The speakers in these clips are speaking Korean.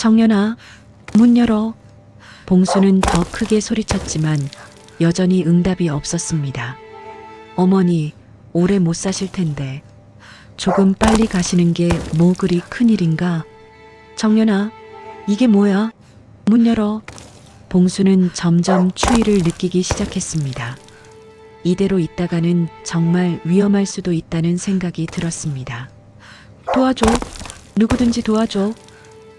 정연아, 문 열어. 봉수는 더 크게 소리쳤지만 여전히 응답이 없었습니다. 어머니, 오래 못 사실 텐데 조금 빨리 가시는 게 뭐 그리 큰일인가? 정연아, 이게 뭐야? 문 열어. 봉수는 점점 추위를 느끼기 시작했습니다. 이대로 있다가는 정말 위험할 수도 있다는 생각이 들었습니다. 도와줘. 누구든지 도와줘.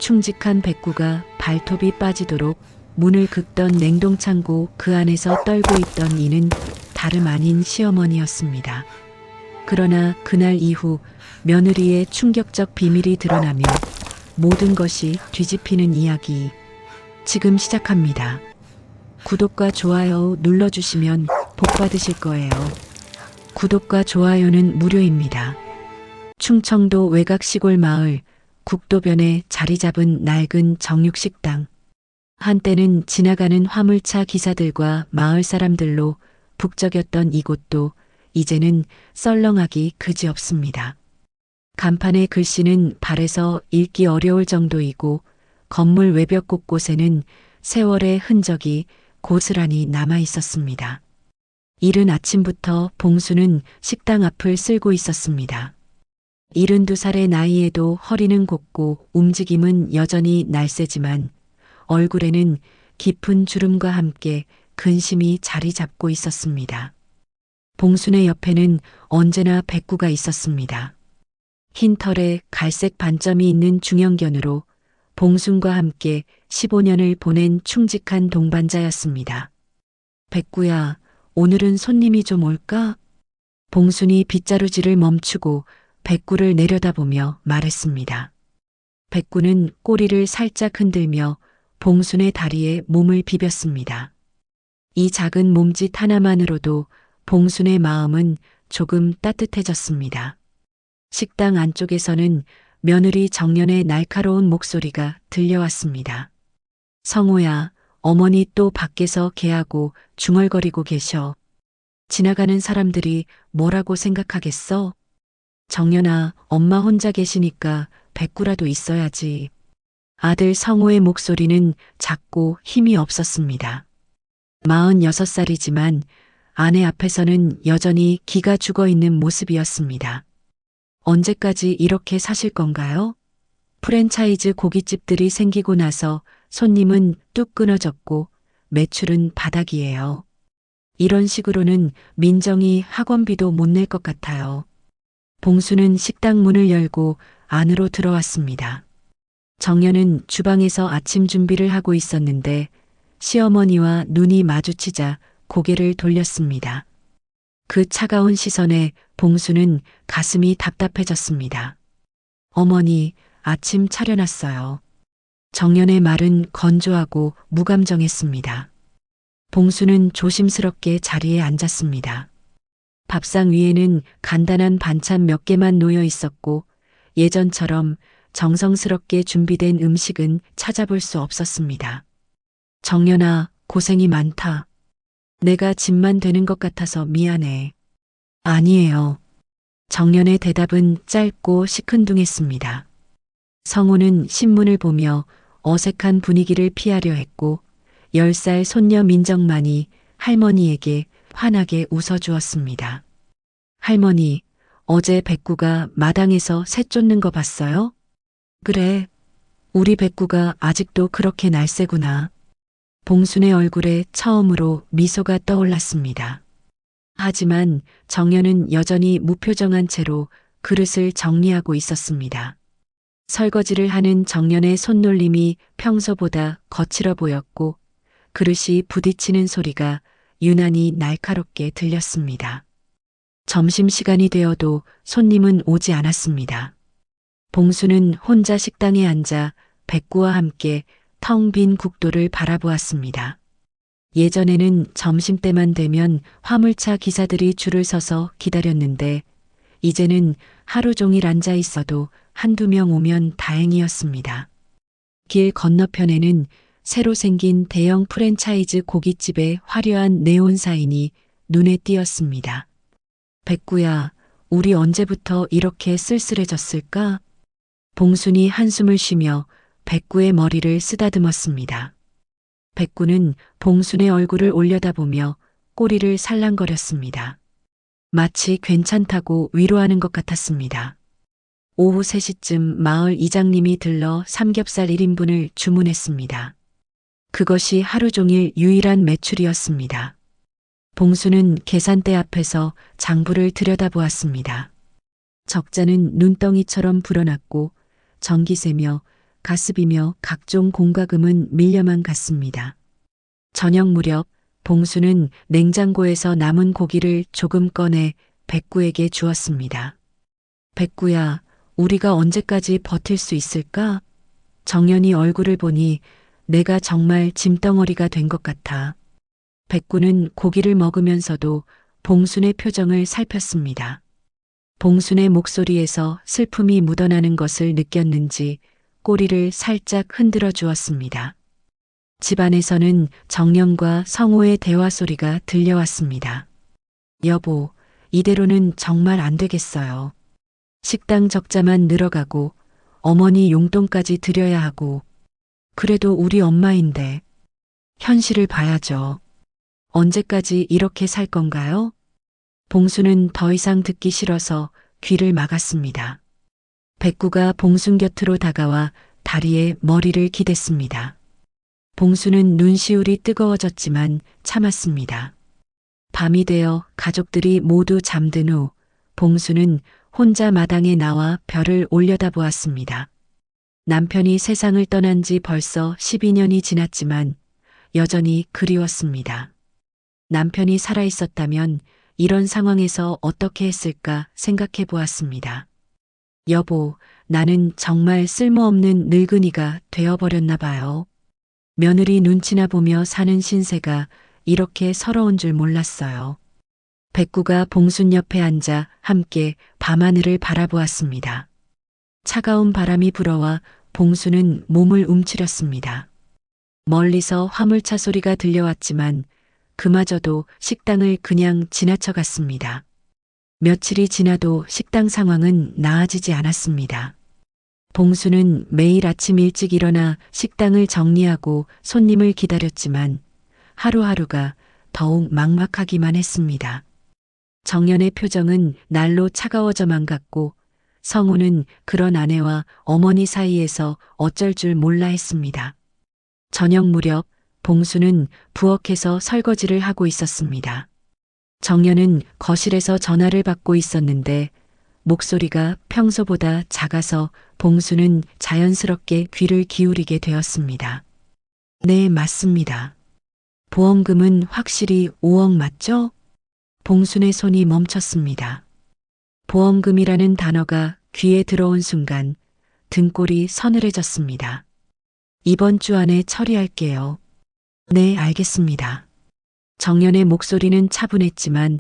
충직한 백구가 발톱이 빠지도록 문을 긁던 냉동창고 그 안에서 떨고 있던 이는 다름 아닌 시어머니였습니다. 그러나 그날 이후 며느리의 충격적 비밀이 드러나며 모든 것이 뒤집히는 이야기 지금 시작합니다. 구독과 좋아요 눌러주시면 복 받으실 거예요. 구독과 좋아요는 무료입니다. 충청도 외곽 시골 마을 국도변에 자리 잡은 낡은 정육식당. 한때는 지나가는 화물차 기사들과 마을 사람들로 북적였던 이곳도 이제는 썰렁하기 그지없습니다. 간판의 글씨는 발에서 읽기 어려울 정도이고 건물 외벽 곳곳에는 세월의 흔적이 고스란히 남아 있었습니다. 이른 아침부터 봉수는 식당 앞을 쓸고 있었습니다. 72살의 나이에도 허리는 곱고 움직임은 여전히 날쌔지만 얼굴에는 깊은 주름과 함께 근심이 자리 잡고 있었습니다. 봉순의 옆에는 언제나 백구가 있었습니다. 흰 털에 갈색 반점이 있는 중형견으로 봉순과 함께 15년을 보낸 충직한 동반자였습니다. 백구야, 오늘은 손님이 좀 올까? 봉순이 빗자루질을 멈추고 백구를 내려다보며 말했습니다. 백구는 꼬리를 살짝 흔들며 봉순의 다리에 몸을 비볐습니다. 이 작은 몸짓 하나만으로도 봉순의 마음은 조금 따뜻해졌습니다. 식당 안쪽에서는 며느리 정연의 날카로운 목소리가 들려왔습니다. 성호야, 어머니 또 밖에서 개하고 중얼거리고 계셔. 지나가는 사람들이 뭐라고 생각하겠어? 정연아, 엄마 혼자 계시니까 백구라도 있어야지. 아들 성호의 목소리는 작고 힘이 없었습니다. 46살이지만 아내 앞에서는 여전히 기가 죽어 있는 모습이었습니다. 언제까지 이렇게 사실 건가요? 프랜차이즈 고깃집들이 생기고 나서 손님은 뚝 끊어졌고 매출은 바닥이에요. 이런 식으로는 민정이 학원비도 못 낼 것 같아요. 봉수는 식당 문을 열고 안으로 들어왔습니다. 정연은 주방에서 아침 준비를 하고 있었는데 시어머니와 눈이 마주치자 고개를 돌렸습니다. 그 차가운 시선에 봉수는 가슴이 답답해졌습니다. 어머니, 아침 차려놨어요. 정연의 말은 건조하고 무감정했습니다. 봉수는 조심스럽게 자리에 앉았습니다. 밥상 위에는 간단한 반찬 몇 개만 놓여 있었고 예전처럼 정성스럽게 준비된 음식은 찾아볼 수 없었습니다. 정연아, 고생이 많다. 내가 짐만 되는 것 같아서 미안해. 아니에요. 정연의 대답은 짧고 시큰둥했습니다. 성호는 신문을 보며 어색한 분위기를 피하려 했고 10살 손녀 민정만이 할머니에게 환하게 웃어주었습니다. 할머니, 어제 백구가 마당에서 새 쫓는 거 봤어요? 그래, 우리 백구가 아직도 그렇게 날쌔구나. 봉순의 얼굴에 처음으로 미소가 떠올랐습니다. 하지만 정연은 여전히 무표정한 채로 그릇을 정리하고 있었습니다. 설거지를 하는 정연의 손놀림이 평소보다 거칠어 보였고 그릇이 부딪히는 소리가 유난히 날카롭게 들렸습니다. 점심시간이 되어도 손님은 오지 않았습니다. 봉수는 혼자 식당에 앉아 백구와 함께 텅 빈 국도를 바라보았습니다. 예전에는 점심때만 되면 화물차 기사들이 줄을 서서 기다렸는데 이제는 하루 종일 앉아 있어도 한두 명 오면 다행이었습니다. 길 건너편에는 새로 생긴 대형 프랜차이즈 고깃집의 화려한 네온 사인이 눈에 띄었습니다. 백구야, 우리 언제부터 이렇게 쓸쓸해졌을까? 봉순이 한숨을 쉬며 백구의 머리를 쓰다듬었습니다. 백구는 봉순의 얼굴을 올려다보며 꼬리를 살랑거렸습니다. 마치 괜찮다고 위로하는 것 같았습니다. 오후 3시쯤 마을 이장님이 들러 삼겹살 1인분을 주문했습니다. 그것이 하루 종일 유일한 매출이었습니다. 봉수는 계산대 앞에서 장부를 들여다보았습니다. 적자는 눈덩이처럼 불어났고 전기세며 가스비며 각종 공과금은 밀려만 갔습니다. 저녁 무렵 봉수는 냉장고에서 남은 고기를 조금 꺼내 백구에게 주었습니다. 백구야, 우리가 언제까지 버틸 수 있을까? 정연이 얼굴을 보니 내가 정말 짐덩어리가 된 것 같아. 백구는 고기를 먹으면서도 봉순의 표정을 살폈습니다. 봉순의 목소리에서 슬픔이 묻어나는 것을 느꼈는지 꼬리를 살짝 흔들어 주었습니다. 집안에서는 정연과 성호의 대화 소리가 들려왔습니다. 여보, 이대로는 정말 안 되겠어요. 식당 적자만 늘어가고 어머니 용돈까지 드려야 하고 그래도 우리 엄마인데 현실을 봐야죠. 언제까지 이렇게 살 건가요? 봉수는 더 이상 듣기 싫어서 귀를 막았습니다. 백구가 봉순 곁으로 다가와 다리에 머리를 기댔습니다. 봉수는 눈시울이 뜨거워졌지만 참았습니다. 밤이 되어 가족들이 모두 잠든 후 봉수는 혼자 마당에 나와 별을 올려다보았습니다. 남편이 세상을 떠난 지 벌써 12년이 지났지만 여전히 그리웠습니다. 남편이 살아있었다면 이런 상황에서 어떻게 했을까 생각해 보았습니다. 여보, 나는 정말 쓸모없는 늙은이가 되어버렸나 봐요. 며느리 눈치나 보며 사는 신세가 이렇게 서러운 줄 몰랐어요. 백구가 봉순 옆에 앉아 함께 밤하늘을 바라보았습니다. 차가운 바람이 불어와 봉순은 몸을 움츠렸습니다. 멀리서 화물차 소리가 들려왔지만 그마저도 식당을 그냥 지나쳐 갔습니다. 며칠이 지나도 식당 상황은 나아지지 않았습니다. 봉수는 매일 아침 일찍 일어나 식당을 정리하고 손님을 기다렸지만 하루하루가 더욱 막막하기만 했습니다. 정연의 표정은 날로 차가워져만 갔고 성우는 그런 아내와 어머니 사이에서 어쩔 줄 몰라 했습니다. 저녁 무렵 봉수는 부엌에서 설거지를 하고 있었습니다. 정연은 거실에서 전화를 받고 있었는데 목소리가 평소보다 작아서 봉수는 자연스럽게 귀를 기울이게 되었습니다. 네, 맞습니다. 보험금은 확실히 5억 맞죠? 봉순의 손이 멈췄습니다. 보험금이라는 단어가 귀에 들어온 순간 등골이 서늘해졌습니다. 이번 주 안에 처리할게요. 네, 알겠습니다. 정연의 목소리는 차분했지만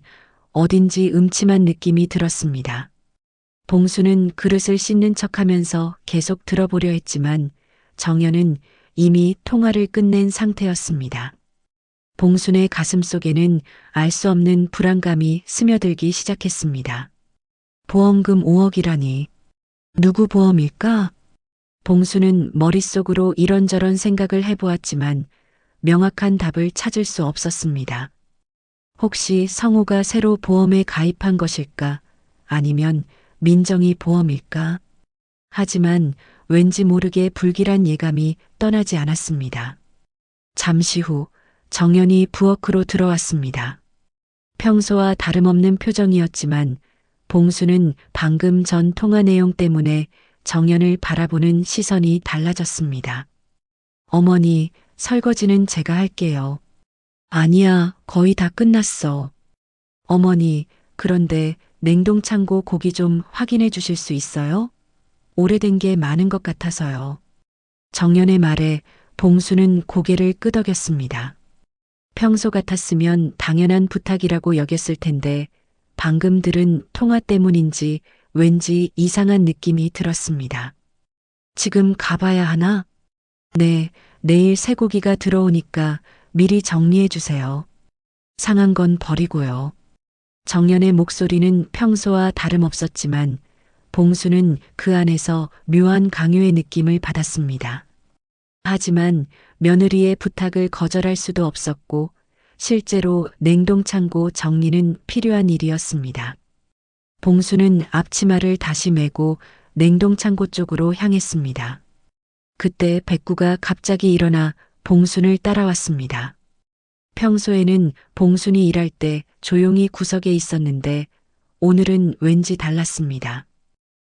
어딘지 음침한 느낌이 들었습니다. 봉수는 그릇을 씻는 척하면서 계속 들어보려 했지만 정연은 이미 통화를 끝낸 상태였습니다. 봉순의 가슴 속에는 알 수 없는 불안감이 스며들기 시작했습니다. 보험금 5억이라니. 누구 보험일까? 봉수는 머릿속으로 이런저런 생각을 해보았지만 명확한 답을 찾을 수 없었습니다. 혹시 성우가 새로 보험에 가입한 것일까? 아니면 민정이 보험일까? 하지만 왠지 모르게 불길한 예감이 떠나지 않았습니다. 잠시 후 정연이 부엌으로 들어왔습니다. 평소와 다름없는 표정이었지만 봉수는 방금 전 통화 내용 때문에 정연을 바라보는 시선이 달라졌습니다. 어머니, 설거지는 제가 할게요. 아니야, 거의 다 끝났어. 어머니, 그런데 냉동창고 고기 좀 확인해 주실 수 있어요? 오래된 게 많은 것 같아서요. 정연의 말에 봉수는 고개를 끄덕였습니다. 평소 같았으면 당연한 부탁이라고 여겼을 텐데 방금 들은 통화 때문인지 왠지 이상한 느낌이 들었습니다. 지금 가봐야 하나? 네, 내일 새 고기가 들어오니까 미리 정리해 주세요. 상한 건 버리고요. 정연의 목소리는 평소와 다름없었지만 봉수는 그 안에서 묘한 강요의 느낌을 받았습니다. 하지만 며느리의 부탁을 거절할 수도 없었고 실제로 냉동창고 정리는 필요한 일이었습니다. 봉수는 앞치마를 다시 메고 냉동창고 쪽으로 향했습니다. 그때 백구가 갑자기 일어나 봉순을 따라왔습니다. 평소에는 봉순이 일할 때 조용히 구석에 있었는데 오늘은 왠지 달랐습니다.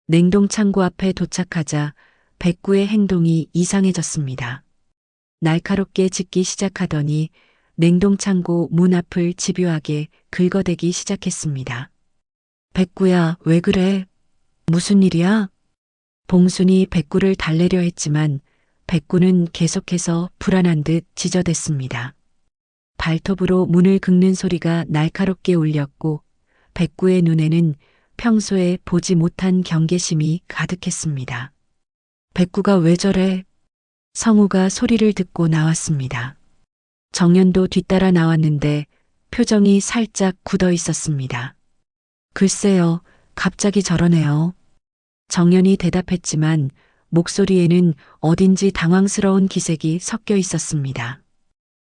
냉동창고 앞에 도착하자 백구의 행동이 이상해졌습니다. 날카롭게 짖기 시작하더니 냉동창고 문 앞을 집요하게 긁어대기 시작했습니다. 백구야, 왜 그래? 무슨 일이야? 봉순이 백구를 달래려 했지만 백구는 계속해서 불안한 듯 지저댔습니다. 발톱으로 문을 긁는 소리가 날카롭게 울렸고 백구의 눈에는 평소에 보지 못한 경계심이 가득했습니다. 백구가 왜 저래? 성우가 소리를 듣고 나왔습니다. 정연도 뒤따라 나왔는데 표정이 살짝 굳어 있었습니다. 글쎄요, 갑자기 저러네요. 정연이 대답했지만 목소리에는 어딘지 당황스러운 기색이 섞여 있었습니다.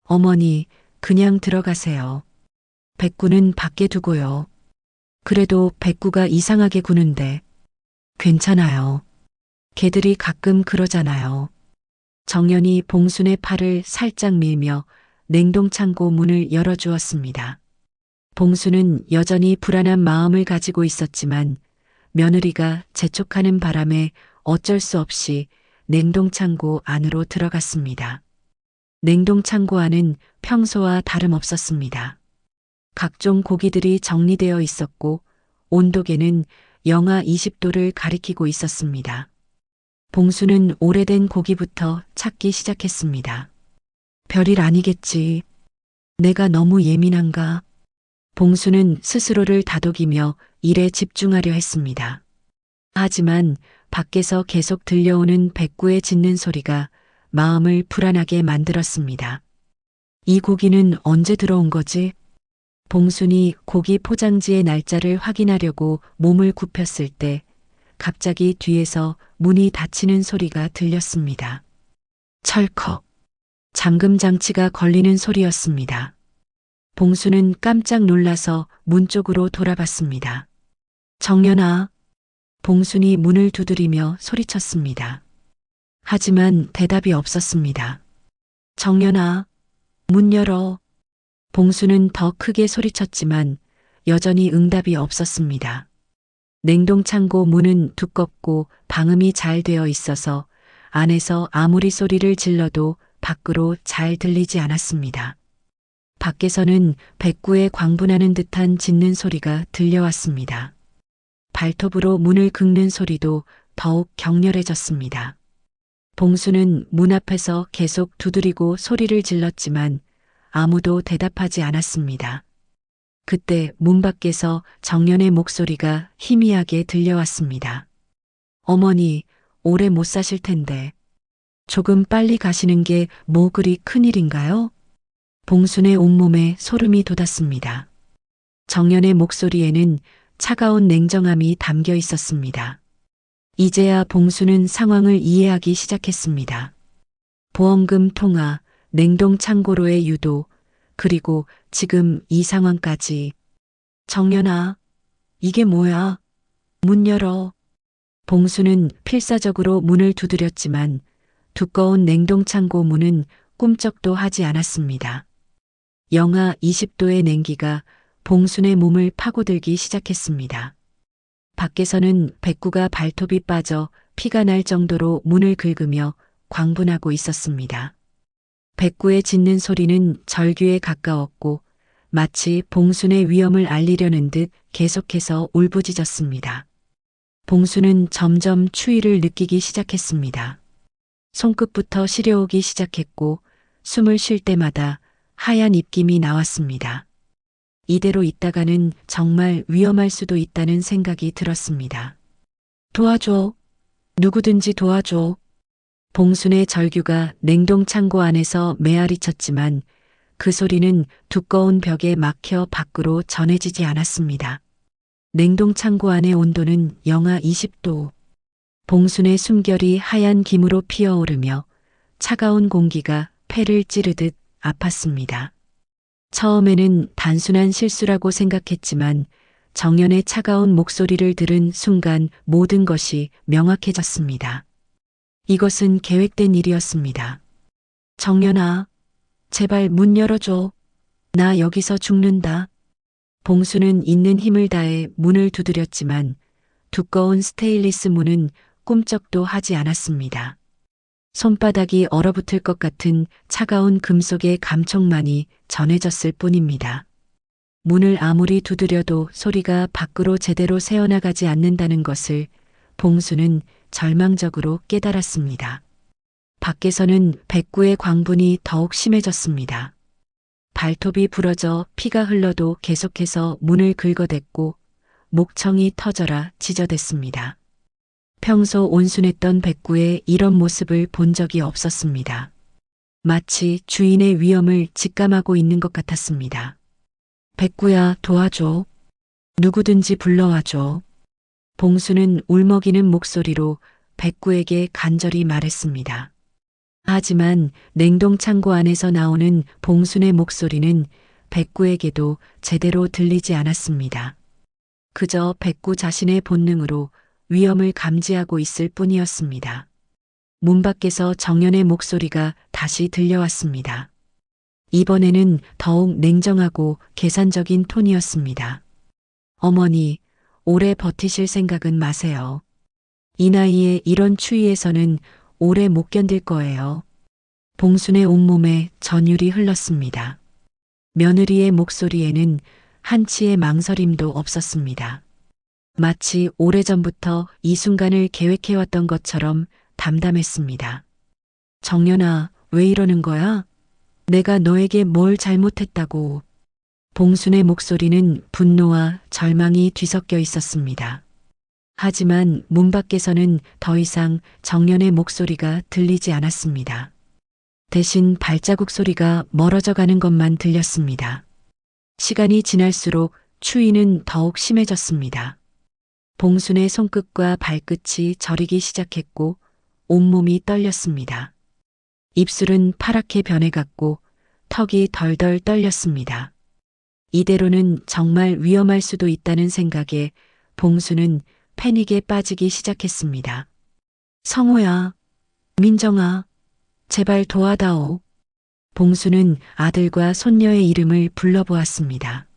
어머니, 그냥 들어가세요. 백구는 밖에 두고요. 그래도 백구가 이상하게 구는데 괜찮아요. 걔들이 가끔 그러잖아요. 정연이 봉순의 팔을 살짝 밀며 냉동창고 문을 열어주었습니다. 봉순은 여전히 불안한 마음을 가지고 있었지만 며느리가 재촉하는 바람에 어쩔 수 없이 냉동창고 안으로 들어갔습니다. 냉동창고 안은 평소와 다름없었습니다. 각종 고기들이 정리되어 있었고 온도계는 영하 20도를 가리키고 있었습니다. 봉수는 오래된 고기부터 찾기 시작했습니다. 별일 아니겠지. 내가 너무 예민한가? 봉수는 스스로를 다독이며 일에 집중하려 했습니다. 하지만 밖에서 계속 들려오는 백구의 짖는 소리가 마음을 불안하게 만들었습니다. 이 고기는 언제 들어온 거지? 봉순이 고기 포장지의 날짜를 확인하려고 몸을 굽혔을 때 갑자기 뒤에서 문이 닫히는 소리가 들렸습니다. 철컥. 잠금 장치가 걸리는 소리였습니다. 봉수는 깜짝 놀라서 문 쪽으로 돌아봤습니다. 정연아. 봉순이 문을 두드리며 소리쳤습니다. 하지만 대답이 없었습니다. 정연아, 문 열어. 봉수는 더 크게 소리쳤지만 여전히 응답이 없었습니다. 냉동창고 문은 두껍고 방음이 잘 되어 있어서 안에서 아무리 소리를 질러도 밖으로 잘 들리지 않았습니다. 밖에서는 백구의 광분하는 듯한 짖는 소리가 들려왔습니다. 발톱으로 문을 긁는 소리도 더욱 격렬해졌습니다. 봉수는 문 앞에서 계속 두드리고 소리를 질렀지만 아무도 대답하지 않았습니다. 그때 문 밖에서 정연의 목소리가 희미하게 들려왔습니다. 어머니, 오래 못 사실 텐데 조금 빨리 가시는 게 뭐 그리 큰일인가요? 봉순의 온몸에 소름이 돋았습니다. 정연의 목소리에는 차가운 냉정함이 담겨 있었습니다. 이제야 봉수는 상황을 이해하기 시작했습니다. 보험금 통화, 냉동 창고로의 유도, 그리고 지금 이 상황까지. 정연아, 이게 뭐야? 문 열어. 봉수는 필사적으로 문을 두드렸지만 두꺼운 냉동 창고 문은 꿈쩍도 하지 않았습니다. 영하 20도의 냉기가 봉순의 몸을 파고들기 시작했습니다. 밖에서는 백구가 발톱이 빠져 피가 날 정도로 문을 긁으며 광분하고 있었습니다. 백구의 짖는 소리는 절규에 가까웠고 마치 봉순의 위험을 알리려는 듯 계속해서 울부짖었습니다. 봉순은 점점 추위를 느끼기 시작했습니다. 손끝부터 시려오기 시작했고 숨을 쉴 때마다 하얀 입김이 나왔습니다. 이대로 있다가는 정말 위험할 수도 있다는 생각이 들었습니다. 도와줘. 누구든지 도와줘. 봉순의 절규가 냉동 창고 안에서 메아리 쳤지만 그 소리는 두꺼운 벽에 막혀 밖으로 전해지지 않았습니다. 냉동 창고 안의 온도는 영하 20도. 봉순의 숨결이 하얀 김으로 피어오르며 차가운 공기가 폐를 찌르듯 아팠습니다. 처음에는 단순한 실수라고 생각했지만 정연의 차가운 목소리를 들은 순간 모든 것이 명확해졌습니다. 이것은 계획된 일이었습니다. 정연아, 제발 문 열어줘. 나 여기서 죽는다. 봉수는 있는 힘을 다해 문을 두드렸지만 두꺼운 스테인리스 문은 꿈쩍도 하지 않았습니다. 손바닥이 얼어붙을 것 같은 차가운 금속의 감촉만이 전해졌을 뿐입니다. 문을 아무리 두드려도 소리가 밖으로 제대로 새어나가지 않는다는 것을 봉수는 절망적으로 깨달았습니다. 밖에서는 백구의 광분이 더욱 심해졌습니다. 발톱이 부러져 피가 흘러도 계속해서 문을 긁어댔고 목청이 터져라 지저댔습니다. 평소 온순했던 백구의 이런 모습을 본 적이 없었습니다. 마치 주인의 위험을 직감하고 있는 것 같았습니다. 백구야, 도와줘. 누구든지 불러와줘. 봉수는 울먹이는 목소리로 백구에게 간절히 말했습니다. 하지만 냉동창고 안에서 나오는 봉순의 목소리는 백구에게도 제대로 들리지 않았습니다. 그저 백구 자신의 본능으로 위험을 감지하고 있을 뿐이었습니다. 문 밖에서 정연의 목소리가 다시 들려왔습니다. 이번에는 더욱 냉정하고 계산적인 톤이었습니다. 어머니, 오래 버티실 생각은 마세요. 이 나이에 이런 추위에서는 오래 못 견딜 거예요. 봉순의 온몸에 전율이 흘렀습니다. 며느리의 목소리에는 한치의 망설임도 없었습니다. 마치 오래전부터 이 순간을 계획해왔던 것처럼 담담했습니다. 정연아, 왜 이러는 거야? 내가 너에게 뭘 잘못했다고. 봉순의 목소리는 분노와 절망이 뒤섞여 있었습니다. 하지만 문 밖에서는 더 이상 정연의 목소리가 들리지 않았습니다. 대신 발자국 소리가 멀어져 가는 것만 들렸습니다. 시간이 지날수록 추위는 더욱 심해졌습니다. 봉순의 손끝과 발끝이 저리기 시작했고 온몸이 떨렸습니다. 입술은 파랗게 변해갔고 턱이 덜덜 떨렸습니다. 이대로는 정말 위험할 수도 있다는 생각에 봉수는 패닉에 빠지기 시작했습니다. 성호야, 민정아, 제발 도와다오. 봉수는 아들과 손녀의 이름을 불러보았습니다.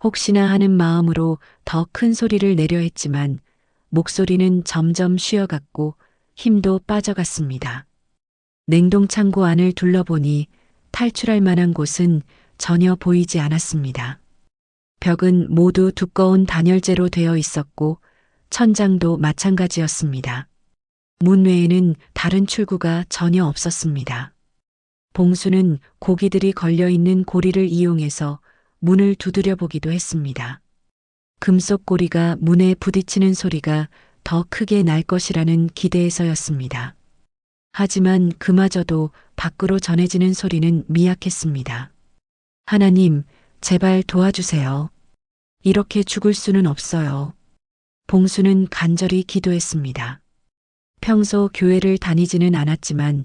혹시나 하는 마음으로 더 큰 소리를 내려 했지만 목소리는 점점 쉬어갔고 힘도 빠져갔습니다. 냉동창고 안을 둘러보니 탈출할 만한 곳은 전혀 보이지 않았습니다. 벽은 모두 두꺼운 단열재로 되어 있었고 천장도 마찬가지였습니다. 문 외에는 다른 출구가 전혀 없었습니다. 봉수는 고기들이 걸려있는 고리를 이용해서 문을 두드려 보기도 했습니다. 금속 고리가 문에 부딪히는 소리가 더 크게 날 것이라는 기대에서였습니다. 하지만 그마저도 밖으로 전해지는 소리는 미약했습니다. 하나님, 제발 도와주세요. 이렇게 죽을 수는 없어요. 봉수는 간절히 기도했습니다. 평소 교회를 다니지는 않았지만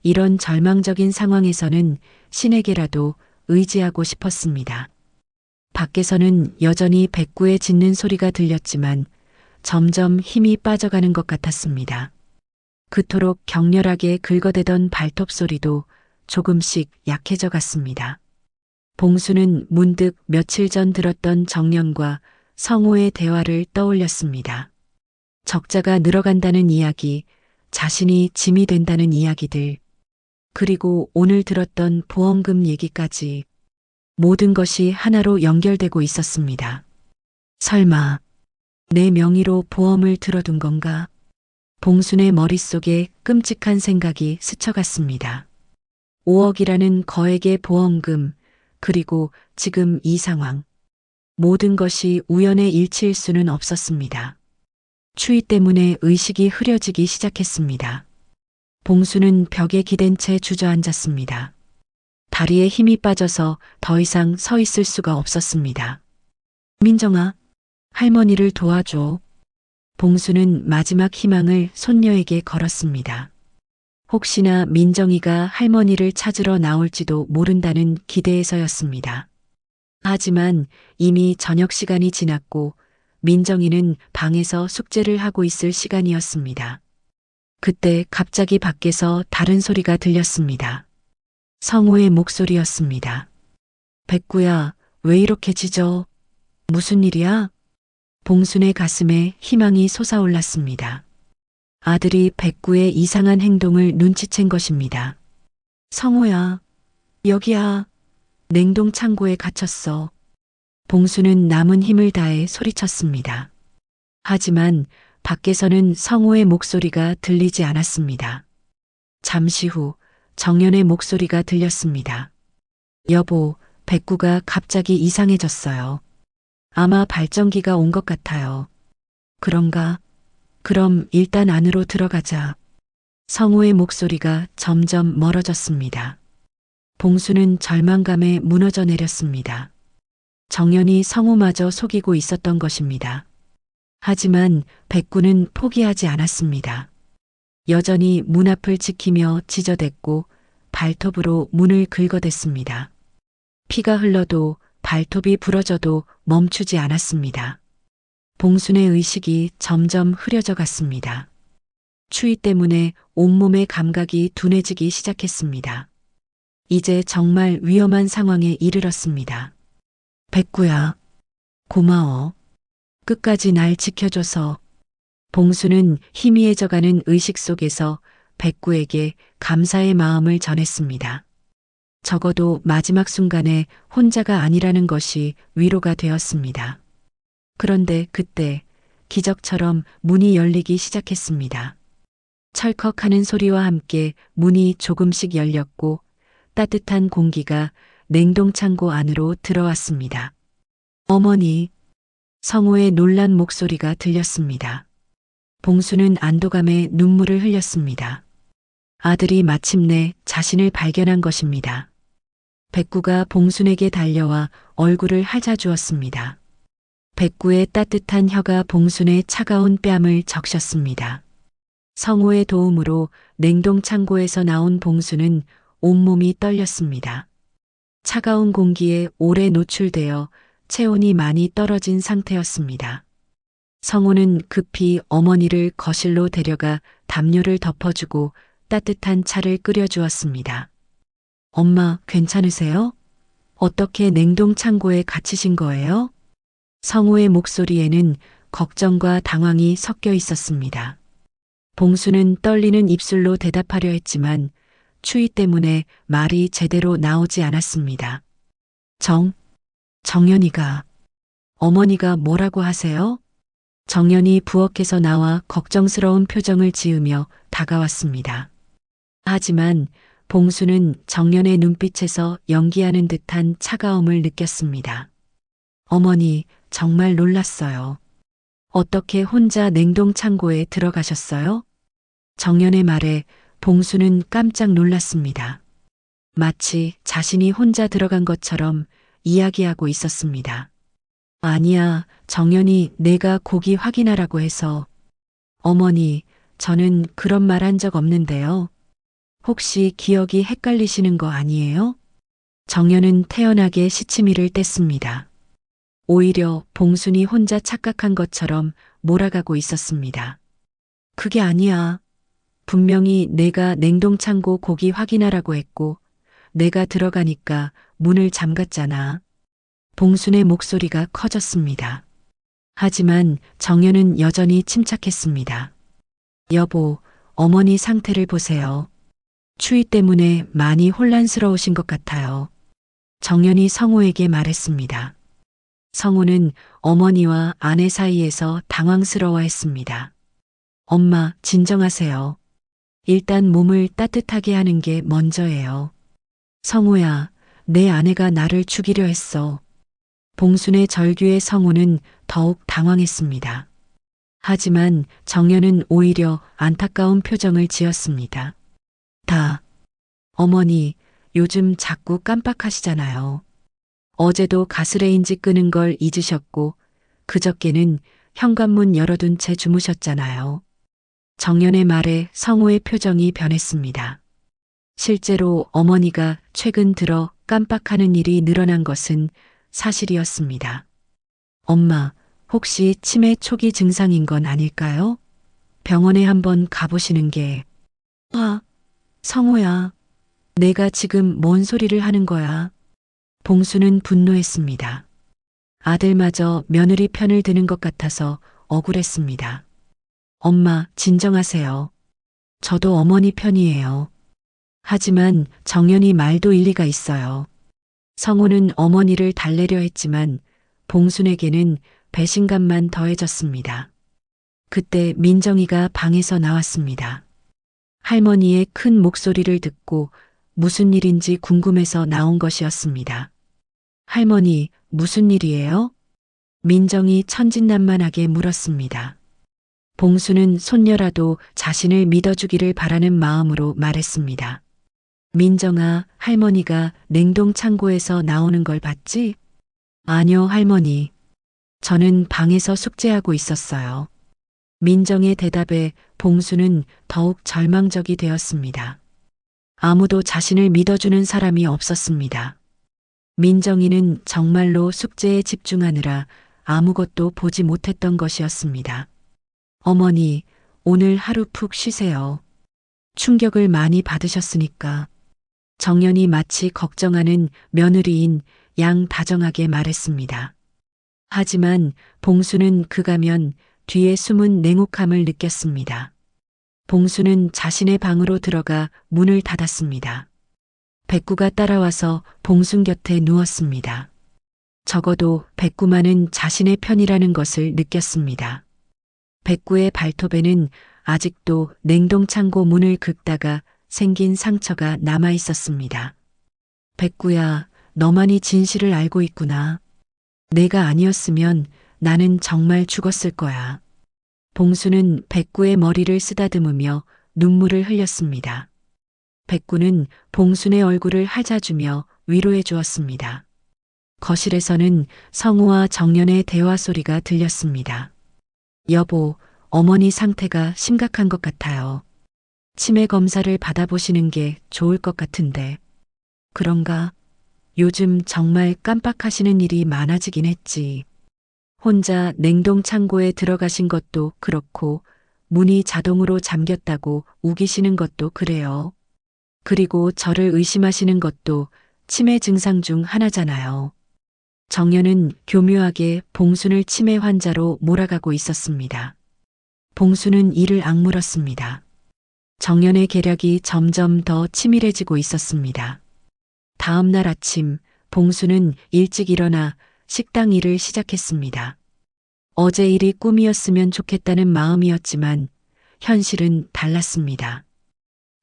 이런 절망적인 상황에서는 신에게라도 의지하고 싶었습니다. 밖에서는 여전히 백구의 짖는 소리가 들렸지만 점점 힘이 빠져가는 것 같았습니다. 그토록 격렬하게 긁어대던 발톱 소리도 조금씩 약해져 갔습니다. 봉수는 문득 며칠 전 들었던 정연과 성호의 대화를 떠올렸습니다. 적자가 늘어간다는 이야기, 자신이 짐이 된다는 이야기들, 그리고 오늘 들었던 보험금 얘기까지 모든 것이 하나로 연결되고 있었습니다. 설마 내 명의로 보험을 들어둔 건가? 봉순의 머릿속에 끔찍한 생각이 스쳐갔습니다. 5억이라는 거액의 보험금, 그리고 지금 이 상황. 모든 것이 우연의 일치일 수는 없었습니다. 추위 때문에 의식이 흐려지기 시작했습니다. 봉수는 벽에 기댄 채 주저앉았습니다. 다리에 힘이 빠져서 더 이상 서 있을 수가 없었습니다. 민정아, 할머니를 도와줘. 봉수는 마지막 희망을 손녀에게 걸었습니다. 혹시나 민정이가 할머니를 찾으러 나올지도 모른다는 기대에서였습니다. 하지만 이미 저녁 시간이 지났고 민정이는 방에서 숙제를 하고 있을 시간이었습니다. 그때 갑자기 밖에서 다른 소리가 들렸습니다. 성호의 목소리였습니다. 백구야, 왜 이렇게 짖어? 무슨 일이야? 봉순의 가슴에 희망이 솟아올랐습니다. 아들이 백구의 이상한 행동을 눈치챈 것입니다. 성호야, 여기야. 냉동 창고에 갇혔어. 봉수는 남은 힘을 다해 소리쳤습니다. 하지만 밖에서는 성호의 목소리가 들리지 않았습니다. 잠시 후 정연의 목소리가 들렸습니다. 여보, 백구가 갑자기 이상해졌어요. 아마 발전기가 온 것 같아요. 그런가? 그럼 일단 안으로 들어가자. 성호의 목소리가 점점 멀어졌습니다. 봉수는 절망감에 무너져 내렸습니다. 정연이 성호마저 속이고 있었던 것입니다. 하지만 백구는 포기하지 않았습니다. 여전히 문 앞을 지키며 짖어댔고 발톱으로 문을 긁어댔습니다. 피가 흘러도 발톱이 부러져도 멈추지 않았습니다. 봉순의 의식이 점점 흐려져 갔습니다. 추위 때문에 온몸의 감각이 둔해지기 시작했습니다. 이제 정말 위험한 상황에 이르렀습니다. 백구야, 고마워. 끝까지 날 지켜줘서. 봉수는 희미해져가는 의식 속에서 백구에게 감사의 마음을 전했습니다. 적어도 마지막 순간에 혼자가 아니라는 것이 위로가 되었습니다. 그런데 그때 기적처럼 문이 열리기 시작했습니다. 철컥하는 소리와 함께 문이 조금씩 열렸고 따뜻한 공기가 냉동창고 안으로 들어왔습니다. 어머니, 성호의 놀란 목소리가 들렸습니다. 봉수는 안도감에 눈물을 흘렸습니다. 아들이 마침내 자신을 발견한 것입니다. 백구가 봉순에게 달려와 얼굴을 핥아주었습니다. 백구의 따뜻한 혀가 봉순의 차가운 뺨을 적셨습니다. 성호의 도움으로 냉동창고에서 나온 봉수는 온몸이 떨렸습니다. 차가운 공기에 오래 노출되어 체온이 많이 떨어진 상태였습니다. 성호는 급히 어머니를 거실로 데려가 담요를 덮어주고 따뜻한 차를 끓여주었습니다. 엄마, 괜찮으세요? 어떻게 냉동창고에 갇히신 거예요? 성호의 목소리에는 걱정과 당황이 섞여 있었습니다. 봉수는 떨리는 입술로 대답하려 했지만 추위 때문에 말이 제대로 나오지 않았습니다. 정연이가, 어머니가 뭐라고 하세요? 정연이 부엌에서 나와 걱정스러운 표정을 지으며 다가왔습니다. 하지만 봉수는 정연의 눈빛에서 연기하는 듯한 차가움을 느꼈습니다. 어머니, 정말 놀랐어요. 어떻게 혼자 냉동창고에 들어가셨어요? 정연의 말에 봉수는 깜짝 놀랐습니다. 마치 자신이 혼자 들어간 것처럼 이야기하고 있었습니다. 아니야, 정연이 내가 고기 확인하라고 해서. 어머니, 저는 그런 말 한 적 없는데요. 혹시 기억이 헷갈리시는 거 아니에요? 정연은 태연하게 시치미를 뗐습니다. 오히려 봉순이 혼자 착각한 것처럼 몰아가고 있었습니다. 그게 아니야. 분명히 내가 냉동창고 고기 확인하라고 했고 내가 들어가니까 문을 잠갔잖아. 봉순의 목소리가 커졌습니다. 하지만 정연은 여전히 침착했습니다. 여보, 어머니 상태를 보세요. 추위 때문에 많이 혼란스러우신 것 같아요. 정연이 성호에게 말했습니다. 성호는 어머니와 아내 사이에서 당황스러워했습니다. 엄마, 진정하세요. 일단 몸을 따뜻하게 하는 게 먼저예요. 성호야, 내 아내가 나를 죽이려 했어. 봉순의 절규에 성호는 더욱 당황했습니다. 하지만 정연은 오히려 안타까운 표정을 지었습니다. 어머니, 요즘 자꾸 깜빡하시잖아요. 어제도 가스레인지 끄는 걸 잊으셨고 그저께는 현관문 열어둔 채 주무셨잖아요. 정연의 말에 성우의 표정이 변했습니다. 실제로 어머니가 최근 들어 깜빡하는 일이 늘어난 것은 사실이었습니다. 엄마, 혹시 치매 초기 증상인 건 아닐까요? 병원에 한번 가보시는 게. 성우야, 내가 지금 뭔 소리를 하는 거야? 봉수는 분노했습니다. 아들마저 며느리 편을 드는 것 같아서 억울했습니다. 엄마, 진정하세요. 저도 어머니 편이에요. 하지만 정연이 말도 일리가 있어요. 성우는 어머니를 달래려 했지만 봉순에게는 배신감만 더해졌습니다. 그때 민정이가 방에서 나왔습니다. 할머니의 큰 목소리를 듣고 무슨 일인지 궁금해서 나온 것이었습니다. 할머니, 무슨 일이에요? 민정이 천진난만하게 물었습니다. 봉수는 손녀라도 자신을 믿어주기를 바라는 마음으로 말했습니다. 민정아, 할머니가 냉동 창고에서 나오는 걸 봤지? 아니요, 할머니. 저는 방에서 숙제하고 있었어요. 민정의 대답에 봉수는 더욱 절망적이 되었습니다. 아무도 자신을 믿어주는 사람이 없었습니다. 민정이는 정말로 숙제에 집중하느라 아무것도 보지 못했던 것이었습니다. 어머니, 오늘 하루 푹 쉬세요. 충격을 많이 받으셨으니까. 정연이 마치 걱정하는 며느리인 양 다정하게 말했습니다. 하지만 봉수는 그가면 뒤에 숨은 냉혹함을 느꼈습니다. 봉수는 자신의 방으로 들어가 문을 닫았습니다. 백구가 따라와서 봉순 곁에 누웠습니다. 적어도 백구만은 자신의 편이라는 것을 느꼈습니다. 백구의 발톱에는 아직도 냉동창고 문을 긁다가 생긴 상처가 남아 있었습니다. 백구야, 너만이 진실을 알고 있구나. 내가 아니었으면 나는 정말 죽었을 거야. 봉수는 백구의 머리를 쓰다듬으며 눈물을 흘렸습니다. 백구는 봉순의 얼굴을 하자주며 위로해 주었습니다. 거실에서는 성우와 정연의 대화 소리가 들렸습니다. 여보, 어머니 상태가 심각한 것 같아요. 치매 검사를 받아보시는 게 좋을 것 같은데. 그런가? 요즘 정말 깜빡하시는 일이 많아지긴 했지. 혼자 냉동 창고에 들어가신 것도 그렇고 문이 자동으로 잠겼다고 우기시는 것도 그래요. 그리고 저를 의심하시는 것도 치매 증상 중 하나잖아요. 정연은 교묘하게 봉순을 치매 환자로 몰아가고 있었습니다. 봉순은 이를 악물었습니다. 정연의 계략이 점점 더 치밀해지고 있었습니다. 다음 날 아침 봉순은 일찍 일어나 식당 일을 시작했습니다. 어제 일이 꿈이었으면 좋겠다는 마음이었지만 현실은 달랐습니다.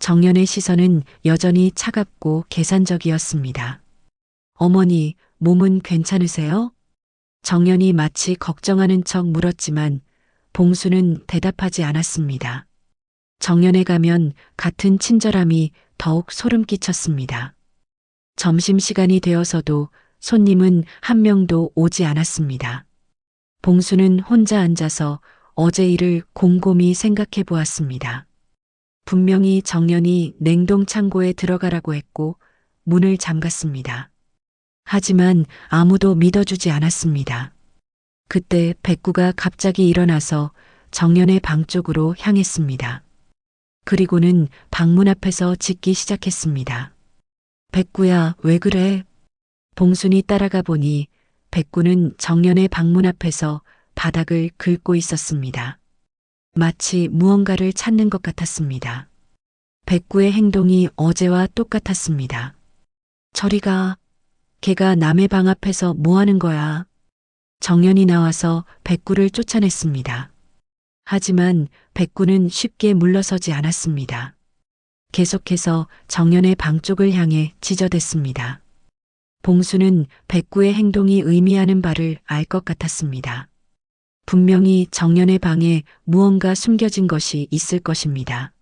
정연의 시선은 여전히 차갑고 계산적이었습니다. 어머니, 몸은 괜찮으세요? 정연이 마치 걱정하는 척 물었지만 봉수는 대답하지 않았습니다. 정연에 가면 같은 친절함이 더욱 소름 끼쳤습니다. 점심시간이 되어서도 손님은 한 명도 오지 않았습니다. 봉수는 혼자 앉아서 어제 일을 곰곰이 생각해 보았습니다. 분명히 정연이 냉동창고에 들어가라고 했고 문을 잠갔습니다. 하지만 아무도 믿어주지 않았습니다. 그때 백구가 갑자기 일어나서 정연의 방 쪽으로 향했습니다. 그리고는 방문 앞에서 짖기 시작했습니다. 백구야, 왜 그래? 봉순이 따라가 보니 백구는 정연의 방문 앞에서 바닥을 긁고 있었습니다. 마치 무언가를 찾는 것 같았습니다. 백구의 행동이 어제와 똑같았습니다. 저리 가. 걔가 남의 방 앞에서 뭐 하는 거야? 정연이 나와서 백구를 쫓아냈습니다. 하지만 백구는 쉽게 물러서지 않았습니다. 계속해서 정연의 방 쪽을 향해 지저댔습니다. 봉수는 백구의 행동이 의미하는 바를 알 것 같았습니다. 분명히 정연의 방에 무언가 숨겨진 것이 있을 것입니다.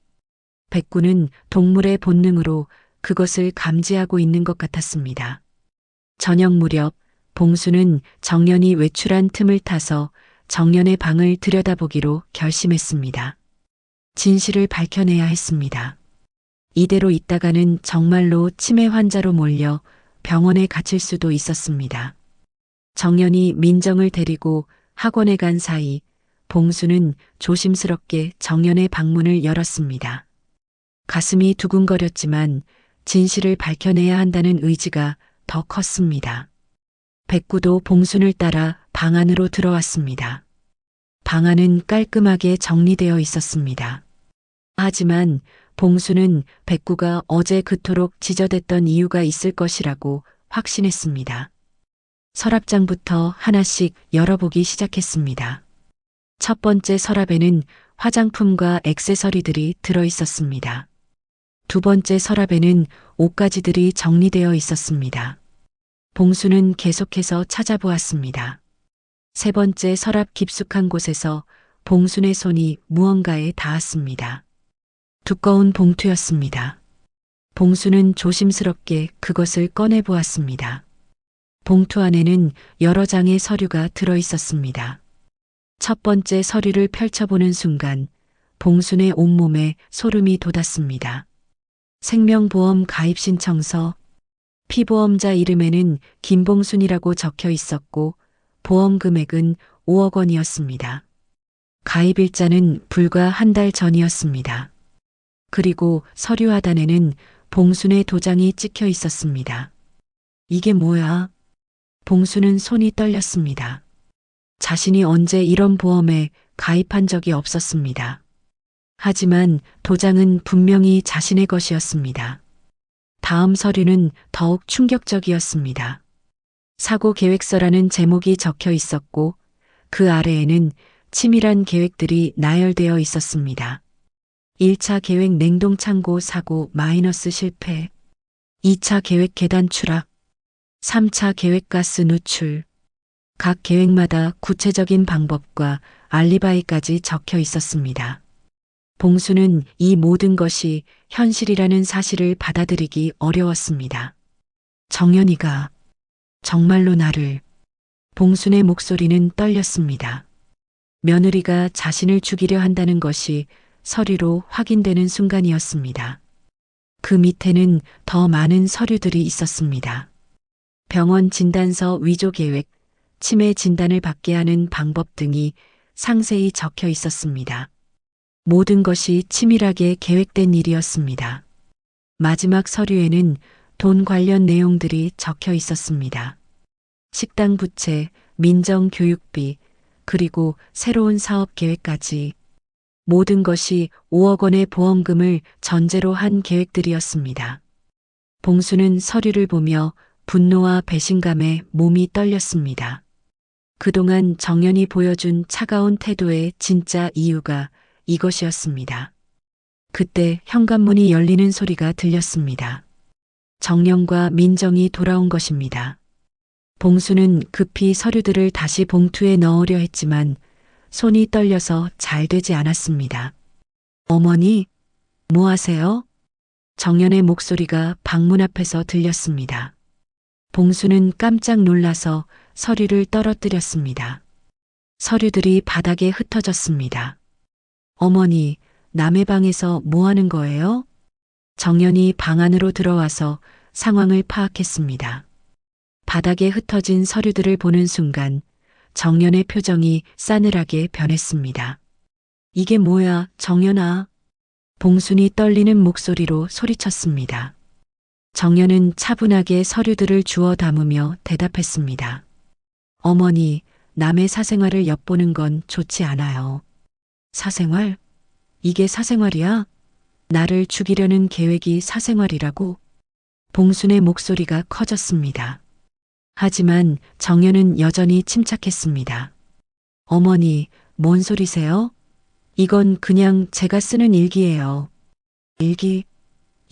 백구는 동물의 본능으로 그것을 감지하고 있는 것 같았습니다. 저녁 무렵 봉수는 정연이 외출한 틈을 타서 정연의 방을 들여다보기로 결심했습니다. 진실을 밝혀내야 했습니다. 이대로 있다가는 정말로 치매 환자로 몰려 병원에 갇힐 수도 있었습니다. 정연이 민정을 데리고 학원에 간 사이 봉수는 조심스럽게 정연의 방문을 열었습니다. 가슴이 두근거렸지만 진실을 밝혀내야 한다는 의지가 더 컸습니다. 백구도 봉순을 따라 방 안으로 들어왔습니다. 방 안은 깔끔하게 정리되어 있었습니다. 하지만 봉수는 백구가 어제 그토록 지저댔던 이유가 있을 것이라고 확신했습니다. 서랍장부터 하나씩 열어보기 시작했습니다. 첫 번째 서랍에는 화장품과 액세서리들이 들어 있었습니다. 두 번째 서랍에는 옷가지들이 정리되어 있었습니다. 봉수는 계속해서 찾아보았습니다. 세 번째 서랍 깊숙한 곳에서 봉순의 손이 무언가에 닿았습니다. 두꺼운 봉투였습니다. 봉수는 조심스럽게 그것을 꺼내보았습니다. 봉투 안에는 여러 장의 서류가 들어 있었습니다. 첫 번째 서류를 펼쳐보는 순간 봉순의 온몸에 소름이 돋았습니다. 생명보험 가입신청서, 피보험자 이름에는 김봉순이라고 적혀 있었고 보험 금액은 5억 원이었습니다. 가입일자는 불과 한 달 전이었습니다. 그리고 서류 하단에는 봉순의 도장이 찍혀 있었습니다. 이게 뭐야? 봉순은 손이 떨렸습니다. 자신이 언제 이런 보험에 가입한 적이 없었습니다. 하지만 도장은 분명히 자신의 것이었습니다. 다음 서류는 더욱 충격적이었습니다. 사고 계획서라는 제목이 적혀 있었고 그 아래에는 치밀한 계획들이 나열되어 있었습니다. 1차 계획 냉동창고 사고 마이너스 실패, 2차 계획 계단 추락, 3차 계획 가스 누출, 각 계획마다 구체적인 방법과 알리바이까지 적혀 있었습니다. 봉수는 이 모든 것이 현실이라는 사실을 받아들이기 어려웠습니다. 정연이가 정말로 나를... 봉순의 목소리는 떨렸습니다. 며느리가 자신을 죽이려 한다는 것이 서류로 확인되는 순간이었습니다. 그 밑에는 더 많은 서류들이 있었습니다. 병원 진단서 위조 계획, 치매 진단을 받게 하는 방법 등이 상세히 적혀 있었습니다. 모든 것이 치밀하게 계획된 일이었습니다. 마지막 서류에는 돈 관련 내용들이 적혀 있었습니다. 식당 부채, 민정 교육비, 그리고 새로운 사업 계획까지 모든 것이 5억 원의 보험금을 전제로 한 계획들이었습니다. 봉수는 서류를 보며 분노와 배신감에 몸이 떨렸습니다. 그동안 정연이 보여준 차가운 태도의 진짜 이유가 이것이었습니다. 그때 현관문이 열리는 소리가 들렸습니다. 정연과 민정이 돌아온 것입니다. 봉수는 급히 서류들을 다시 봉투에 넣으려 했지만 손이 떨려서 잘 되지 않았습니다. 어머니, 뭐 하세요? 정연의 목소리가 방문 앞에서 들렸습니다. 봉수는 깜짝 놀라서 서류를 떨어뜨렸습니다. 서류들이 바닥에 흩어졌습니다. 어머니, 남의 방에서 뭐 하는 거예요? 정연이 방 안으로 들어와서 상황을 파악했습니다. 바닥에 흩어진 서류들을 보는 순간 정연의 표정이 싸늘하게 변했습니다. 이게 뭐야, 정연아? 봉순이 떨리는 목소리로 소리쳤습니다. 정연은 차분하게 서류들을 주워 담으며 대답했습니다. 어머니, 남의 사생활을 엿보는 건 좋지 않아요. 사생활? 이게 사생활이야? 나를 죽이려는 계획이 사생활이라고? 봉순의 목소리가 커졌습니다. 하지만 정연은 여전히 침착했습니다. 어머니, 뭔 소리세요? 이건 그냥 제가 쓰는 일기예요. 일기?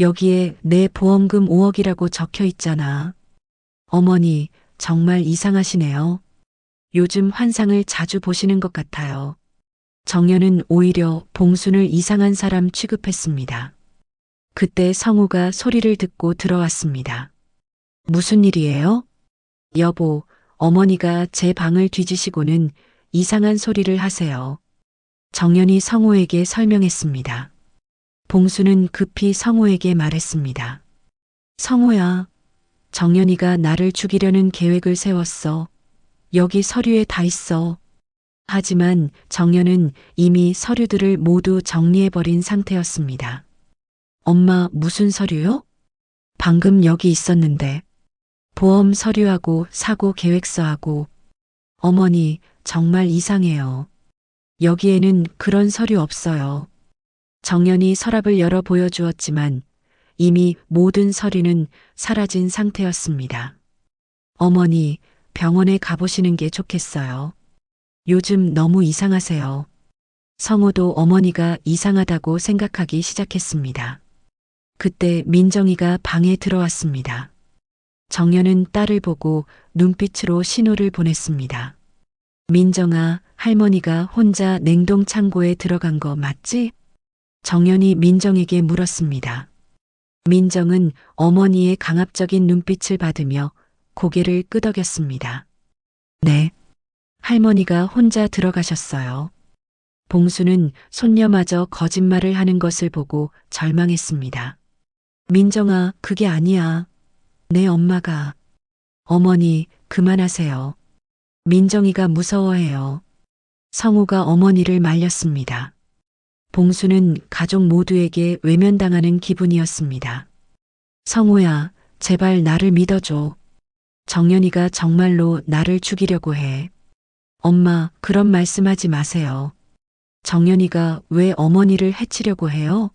여기에 내 보험금 5억이라고 적혀 있잖아. 어머니, 정말 이상하시네요. 요즘 환상을 자주 보시는 것 같아요. 정연은 오히려 봉순을 이상한 사람 취급했습니다. 그때 성우가 소리를 듣고 들어왔습니다. 무슨 일이에요? 여보, 어머니가 제 방을 뒤지시고는 이상한 소리를 하세요. 정연이 성호에게 설명했습니다. 봉수는 급히 성호에게 말했습니다. 성호야, 정연이가 나를 죽이려는 계획을 세웠어. 여기 서류에 다 있어. 하지만 정연은 이미 서류들을 모두 정리해버린 상태였습니다. 엄마, 무슨 서류요? 방금 여기 있었는데. 보험 서류하고 사고 계획서하고. 어머니, 정말 이상해요. 여기에는 그런 서류 없어요. 정연이 서랍을 열어 보여주었지만 이미 모든 서류는 사라진 상태였습니다. 어머니, 병원에 가보시는 게 좋겠어요. 요즘 너무 이상하세요. 성호도 어머니가 이상하다고 생각하기 시작했습니다. 그때 민정이가 방에 들어왔습니다. 정연은 딸을 보고 눈빛으로 신호를 보냈습니다. 민정아, 할머니가 혼자 냉동 창고에 들어간 거 맞지? 정연이 민정에게 물었습니다. 민정은 어머니의 강압적인 눈빛을 받으며 고개를 끄덕였습니다. 네, 할머니가 혼자 들어가셨어요. 봉수는 손녀마저 거짓말을 하는 것을 보고 절망했습니다. 민정아, 그게 아니야. 내 엄마가. 어머니, 그만하세요. 민정이가 무서워해요. 성우가 어머니를 말렸습니다. 봉수는 가족 모두에게 외면당하는 기분이었습니다. 성우야, 제발 나를 믿어줘. 정연이가 정말로 나를 죽이려고 해. 엄마, 그런 말씀하지 마세요. 정연이가 왜 어머니를 해치려고 해요?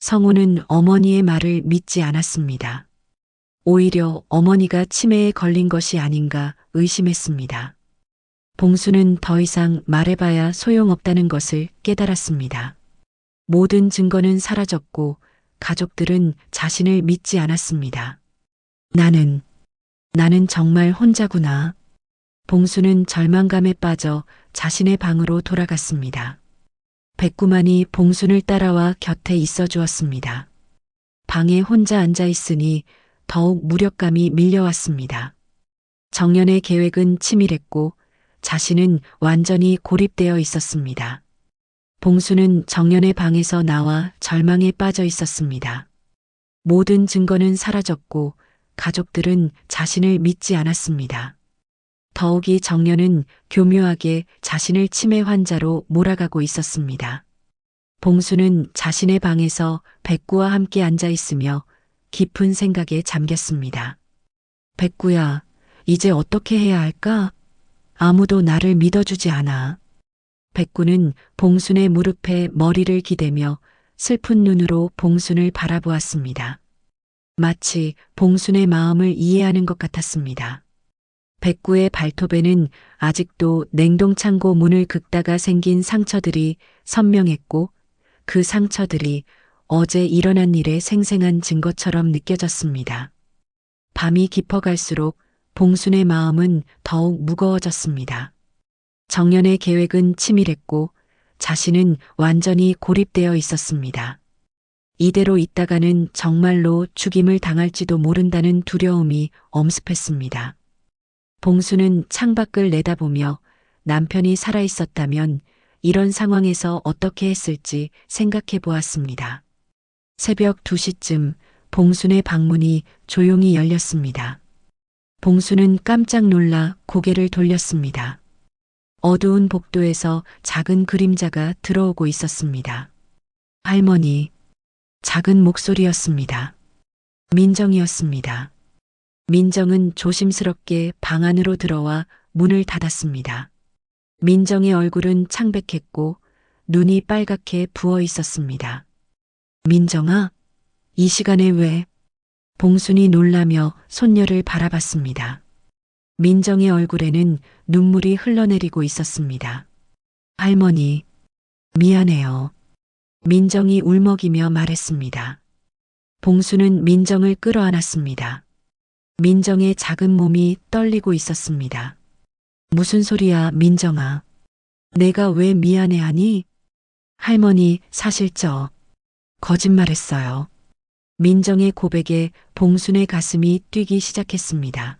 성우는 어머니의 말을 믿지 않았습니다. 오히려 어머니가 치매에 걸린 것이 아닌가 의심했습니다. 봉수는 더 이상 말해봐야 소용없다는 것을 깨달았습니다. 모든 증거는 사라졌고 가족들은 자신을 믿지 않았습니다. 나는 정말 혼자구나. 봉수는 절망감에 빠져 자신의 방으로 돌아갔습니다. 백구만이 봉순을 따라와 곁에 있어 주었습니다. 방에 혼자 앉아 있으니 더욱 무력감이 밀려왔습니다. 정연의 계획은 치밀했고 자신은 완전히 고립되어 있었습니다. 봉수는 정연의 방에서 나와 절망에 빠져 있었습니다. 모든 증거는 사라졌고 가족들은 자신을 믿지 않았습니다. 더욱이 정연은 교묘하게 자신을 치매 환자로 몰아가고 있었습니다. 봉수는 자신의 방에서 백구와 함께 앉아 있으며 깊은 생각에 잠겼습니다. 백구야, 이제 어떻게 해야 할까? 아무도 나를 믿어주지 않아. 백구는 봉순의 무릎에 머리를 기대며 슬픈 눈으로 봉순을 바라보았습니다. 마치 봉순의 마음을 이해하는 것 같았습니다. 백구의 발톱에는 아직도 냉동창고 문을 긁다가 생긴 상처들이 선명했고 그 상처들이 어제 일어난 일의 생생한 증거처럼 느껴졌습니다. 밤이 깊어갈수록 봉순의 마음은 더욱 무거워졌습니다. 정연의 계획은 치밀했고 자신은 완전히 고립되어 있었습니다. 이대로 있다가는 정말로 죽임을 당할지도 모른다는 두려움이 엄습했습니다. 봉수는 창밖을 내다보며 남편이 살아있었다면 이런 상황에서 어떻게 했을지 생각해 보았습니다. 새벽 2시쯤 봉순의 방문이 조용히 열렸습니다. 봉수는 깜짝 놀라 고개를 돌렸습니다. 어두운 복도에서 작은 그림자가 들어오고 있었습니다. 할머니, 작은 목소리였습니다. 민정이었습니다. 민정은 조심스럽게 방 안으로 들어와 문을 닫았습니다. 민정의 얼굴은 창백했고 눈이 빨갛게 부어 있었습니다. 민정아, 이 시간에 왜? 봉순이 놀라며 손녀를 바라봤습니다. 민정의 얼굴에는 눈물이 흘러내리고 있었습니다. 할머니, 미안해요. 민정이 울먹이며 말했습니다. 봉수는 민정을 끌어안았습니다. 민정의 작은 몸이 떨리고 있었습니다. 무슨 소리야, 민정아. 내가 왜 미안해하니? 할머니, 사실 거짓말했어요. 민정의 고백에 봉순의 가슴이 뛰기 시작했습니다.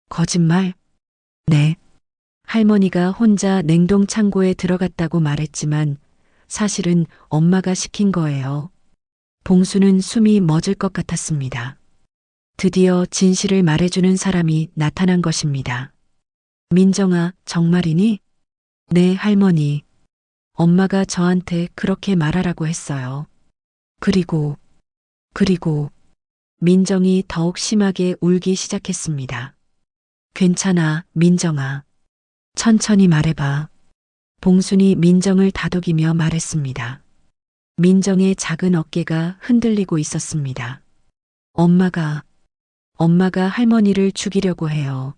거짓말? 네. 할머니가 혼자 냉동 창고에 들어갔다고 말했지만 사실은 엄마가 시킨 거예요. 봉수는 숨이 멎을 것 같았습니다. 드디어 진실을 말해주는 사람이 나타난 것입니다. 민정아, 정말이니? 네, 할머니. 엄마가 저한테 그렇게 말하라고 했어요. 그리고 민정이 더욱 심하게 울기 시작했습니다. 괜찮아, 민정아. 천천히 말해봐. 봉순이 민정을 다독이며 말했습니다. 민정의 작은 어깨가 흔들리고 있었습니다. 엄마가 할머니를 죽이려고 해요.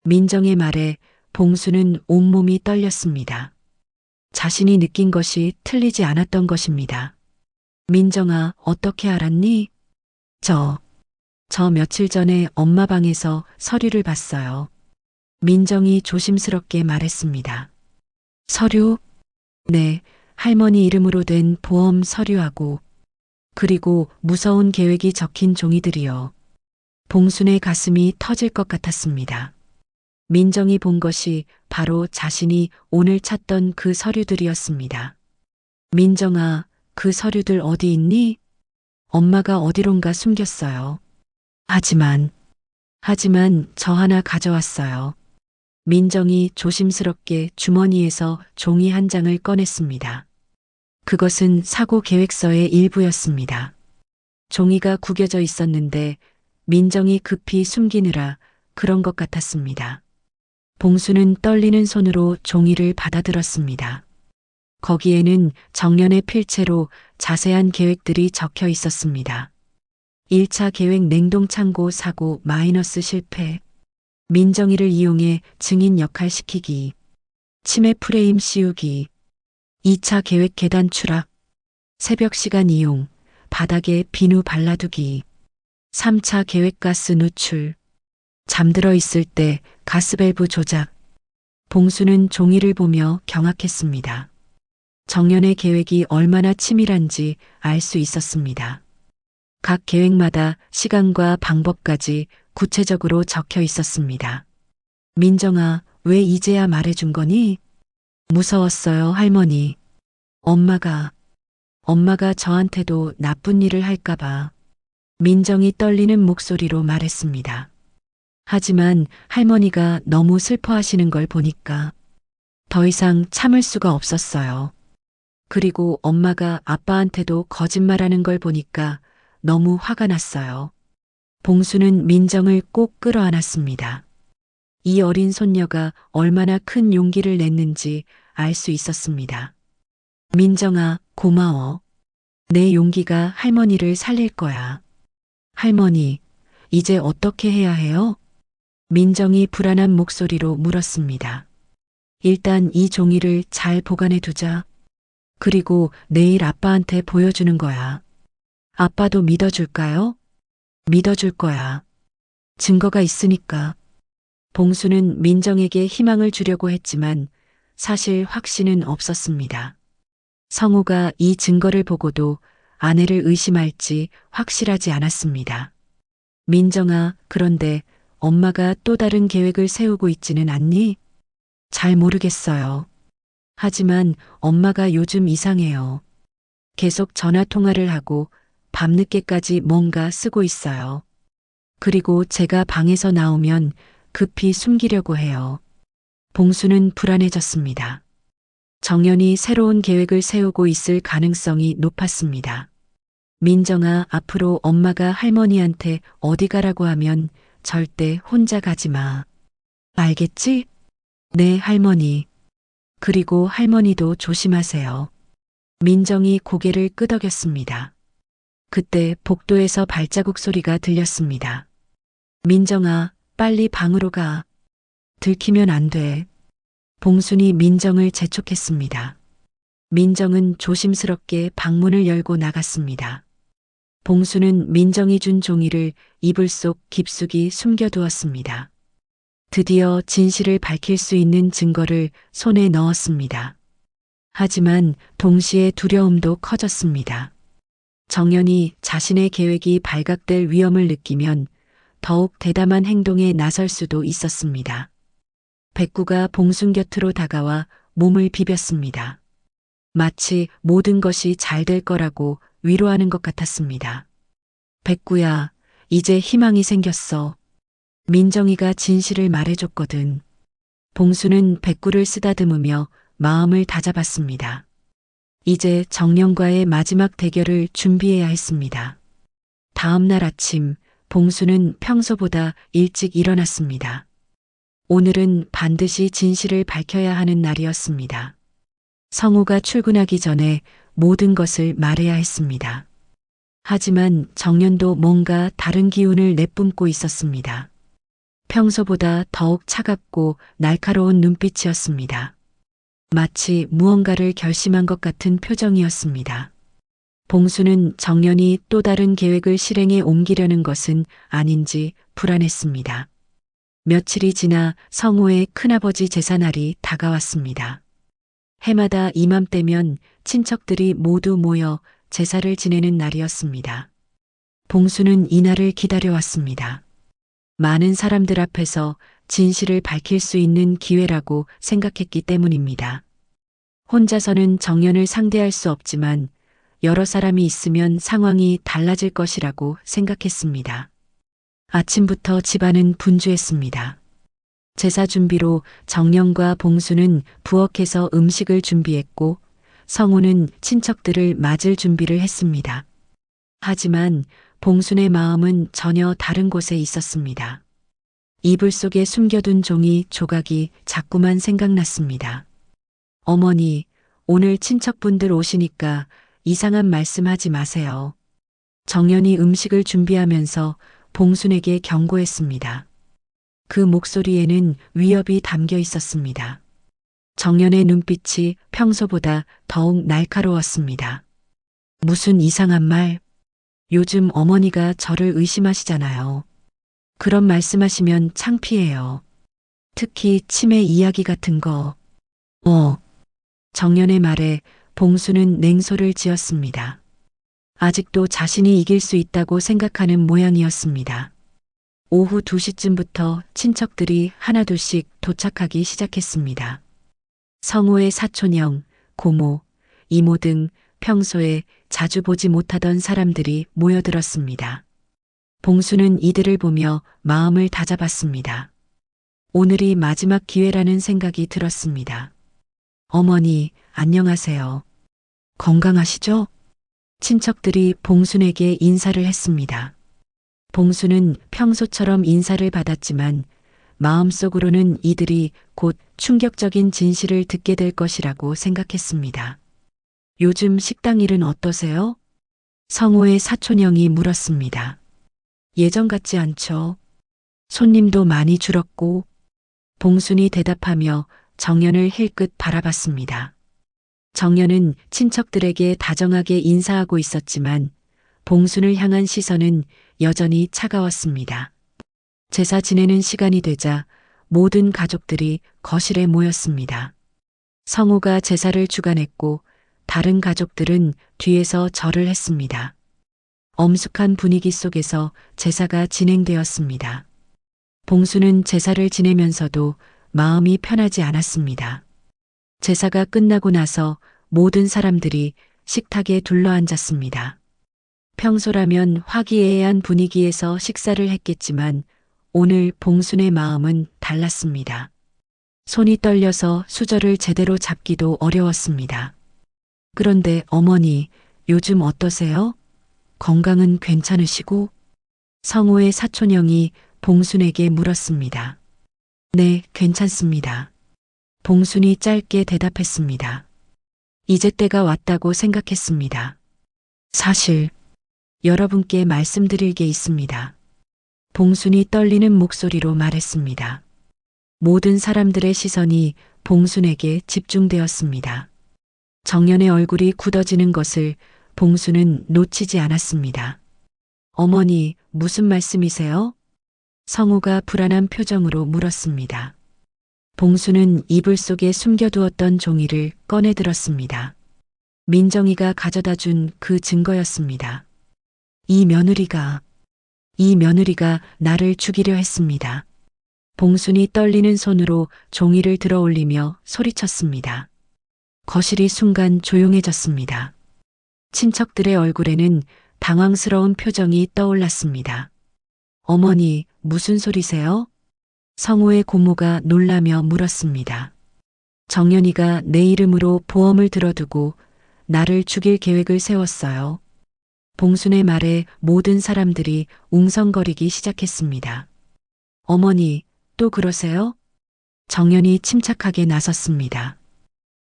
민정의 말에 봉수는 온몸이 떨렸습니다. 자신이 느낀 것이 틀리지 않았던 것입니다. 민정아, 어떻게 알았니? 저 며칠 전에 엄마 방에서 서류를 봤어요. 민정이 조심스럽게 말했습니다. 서류? 네, 할머니 이름으로 된 보험 서류하고 그리고 무서운 계획이 적힌 종이들이요. 봉순의 가슴이 터질 것 같았습니다. 민정이 본 것이 바로 자신이 오늘 찾던 그 서류들이었습니다. 민정아, 그 서류들 어디 있니? 엄마가 어디론가 숨겼어요. 하지만 저 하나 가져왔어요. 민정이 조심스럽게 주머니에서 종이 한 장을 꺼냈습니다. 그것은 사고 계획서의 일부였습니다. 종이가 구겨져 있었는데 민정이 급히 숨기느라 그런 것 같았습니다. 봉수는 떨리는 손으로 종이를 받아들었습니다. 거기에는 정년의 필체로 자세한 계획들이 적혀 있었습니다. 1차 계획 냉동창고 사고 마이너스 실패, 민정이를 이용해 증인 역할 시키기, 치매 프레임 씌우기, 2차 계획 계단 추락, 새벽 시간 이용, 바닥에 비누 발라두기, 3차 계획 가스 누출, 잠들어 있을 때 가스밸브 조작. 봉수는 종이를 보며 경악했습니다. 정년의 계획이 얼마나 치밀한지 알 수 있었습니다. 각 계획마다 시간과 방법까지 구체적으로 적혀 있었습니다. 민정아, 왜 이제야 말해준 거니? 무서웠어요, 할머니. 엄마가 저한테도 나쁜 일을 할까봐. 민정이 떨리는 목소리로 말했습니다. 하지만 할머니가 너무 슬퍼하시는 걸 보니까 더 이상 참을 수가 없었어요. 그리고 엄마가 아빠한테도 거짓말하는 걸 보니까 너무 화가 났어요. 봉수는 민정을 꼭 끌어안았습니다. 이 어린 손녀가 얼마나 큰 용기를 냈는지 알 수 있었습니다. 민정아, 고마워. 내 용기가 할머니를 살릴 거야. 할머니, 이제 어떻게 해야 해요? 민정이 불안한 목소리로 물었습니다. 일단 이 종이를 잘 보관해 두자. 그리고 내일 아빠한테 보여주는 거야. 아빠도 믿어줄까요? 믿어줄 거야. 증거가 있으니까. 봉수는 민정에게 희망을 주려고 했지만 사실 확신은 없었습니다. 성우가 이 증거를 보고도 아내를 의심할지 확실하지 않았습니다. 민정아, 그런데 엄마가 또 다른 계획을 세우고 있지는 않니? 잘 모르겠어요. 하지만 엄마가 요즘 이상해요. 계속 전화 통화를 하고 밤늦게까지 뭔가 쓰고 있어요. 그리고 제가 방에서 나오면 급히 숨기려고 해요. 봉수는 불안해졌습니다. 정연이 새로운 계획을 세우고 있을 가능성이 높았습니다. 민정아, 앞으로 엄마가 할머니한테 어디 가라고 하면 절대 혼자 가지 마. 알겠지? 네, 할머니. 그리고 할머니도 조심하세요. 민정이 고개를 끄덕였습니다. 그때 복도에서 발자국 소리가 들렸습니다. 민정아, 빨리 방으로 가. 들키면 안 돼. 봉순이 민정을 재촉했습니다. 민정은 조심스럽게 방문을 열고 나갔습니다. 봉수는 민정이 준 종이를 이불 속 깊숙이 숨겨두었습니다. 드디어 진실을 밝힐 수 있는 증거를 손에 넣었습니다. 하지만 동시에 두려움도 커졌습니다. 정연이 자신의 계획이 발각될 위험을 느끼면 더욱 대담한 행동에 나설 수도 있었습니다. 백구가 봉순 곁으로 다가와 몸을 비볐습니다. 마치 모든 것이 잘 될 거라고 위로하는 것 같았습니다. 백구야, 이제 희망이 생겼어. 민정이가 진실을 말해줬거든. 봉수는 백구를 쓰다듬으며 마음을 다잡았습니다. 이제 정령과의 마지막 대결을 준비해야 했습니다. 다음 날 아침, 봉수는 평소보다 일찍 일어났습니다. 오늘은 반드시 진실을 밝혀야 하는 날이었습니다. 성우가 출근하기 전에 모든 것을 말해야 했습니다. 하지만 정연도 뭔가 다른 기운을 내뿜고 있었습니다. 평소보다 더욱 차갑고 날카로운 눈빛이었습니다. 마치 무언가를 결심한 것 같은 표정이었습니다. 봉수는 정연이 또 다른 계획을 실행에 옮기려는 것은 아닌지 불안했습니다. 며칠이 지나 성우의 큰아버지 제사날이 다가왔습니다. 해마다 이맘때면 친척들이 모두 모여 제사를 지내는 날이었습니다. 봉수는 이날을 기다려왔습니다. 많은 사람들 앞에서 진실을 밝힐 수 있는 기회라고 생각했기 때문입니다. 혼자서는 정연을 상대할 수 없지만 여러 사람이 있으면 상황이 달라질 것이라고 생각했습니다. 아침부터 집안은 분주했습니다. 제사 준비로 정연과 봉수는 부엌에서 음식을 준비했고 성우는 친척들을 맞을 준비를 했습니다. 하지만 봉순의 마음은 전혀 다른 곳에 있었습니다. 이불 속에 숨겨둔 종이 조각이 자꾸만 생각났습니다. 어머니, 오늘 친척분들 오시니까 이상한 말씀하지 마세요. 정연이 음식을 준비하면서 봉순에게 경고했습니다. 그 목소리에는 위협이 담겨 있었습니다. 정연의 눈빛이 평소보다 더욱 날카로웠습니다. 무슨 이상한 말? 요즘 어머니가 저를 의심하시잖아요. 그런 말씀하시면 창피해요. 특히 치매 이야기 같은 거. 정연의 말에 봉수는 냉소를 지었습니다. 아직도 자신이 이길 수 있다고 생각하는 모양이었습니다. 오후 2시쯤부터 친척들이 하나둘씩 도착하기 시작했습니다. 성우의 사촌형, 고모, 이모 등 평소에 자주 보지 못하던 사람들이 모여들었습니다. 봉수는 이들을 보며 마음을 다잡았습니다. 오늘이 마지막 기회라는 생각이 들었습니다. 어머니, 안녕하세요. 건강하시죠? 친척들이 봉순에게 인사를 했습니다. 봉수는 평소처럼 인사를 받았지만 마음속으로는 이들이 곧 충격적인 진실을 듣게 될 것이라고 생각했습니다. 요즘 식당 일은 어떠세요? 성우의 사촌형이 물었습니다. 예전 같지 않죠. 손님도 많이 줄었고. 봉순이 대답하며 정연을 힐끗 바라봤습니다. 정연은 친척들에게 다정하게 인사하고 있었지만 봉순을 향한 시선은 여전히 차가웠습니다. 제사 지내는 시간이 되자 모든 가족들이 거실에 모였습니다. 성우가 제사를 주관했고 다른 가족들은 뒤에서 절을 했습니다. 엄숙한 분위기 속에서 제사가 진행되었습니다. 봉수는 제사를 지내면서도 마음이 편하지 않았습니다. 제사가 끝나고 나서 모든 사람들이 식탁에 둘러앉았습니다. 평소라면 화기애애한 분위기에서 식사를 했겠지만 오늘 봉순의 마음은 달랐습니다. 손이 떨려서 수저를 제대로 잡기도 어려웠습니다. 그런데 어머니, 요즘 어떠세요? 건강은 괜찮으시고? 성우의 사촌형이 봉순에게 물었습니다. 네, 괜찮습니다. 봉순이 짧게 대답했습니다. 이제 때가 왔다고 생각했습니다. 사실 여러분께 말씀드릴 게 있습니다. 봉순이 떨리는 목소리로 말했습니다. 모든 사람들의 시선이 봉순에게 집중되었습니다. 정연의 얼굴이 굳어지는 것을 봉순은 놓치지 않았습니다. 어머니, 무슨 말씀이세요? 성우가 불안한 표정으로 물었습니다. 봉순은 이불 속에 숨겨두었던 종이를 꺼내 들었습니다. 민정이가 가져다 준 그 증거였습니다. 이 며느리가 나를 죽이려 했습니다. 봉순이 떨리는 손으로 종이를 들어 올리며 소리쳤습니다. 거실이 순간 조용해졌습니다. 친척들의 얼굴에는 당황스러운 표정이 떠올랐습니다. 어머니, 무슨 소리세요? 성우의 고모가 놀라며 물었습니다. 정연이가 내 이름으로 보험을 들어두고 나를 죽일 계획을 세웠어요. 봉순의 말에 모든 사람들이 웅성거리기 시작했습니다. 어머니, 또 그러세요? 정연이 침착하게 나섰습니다.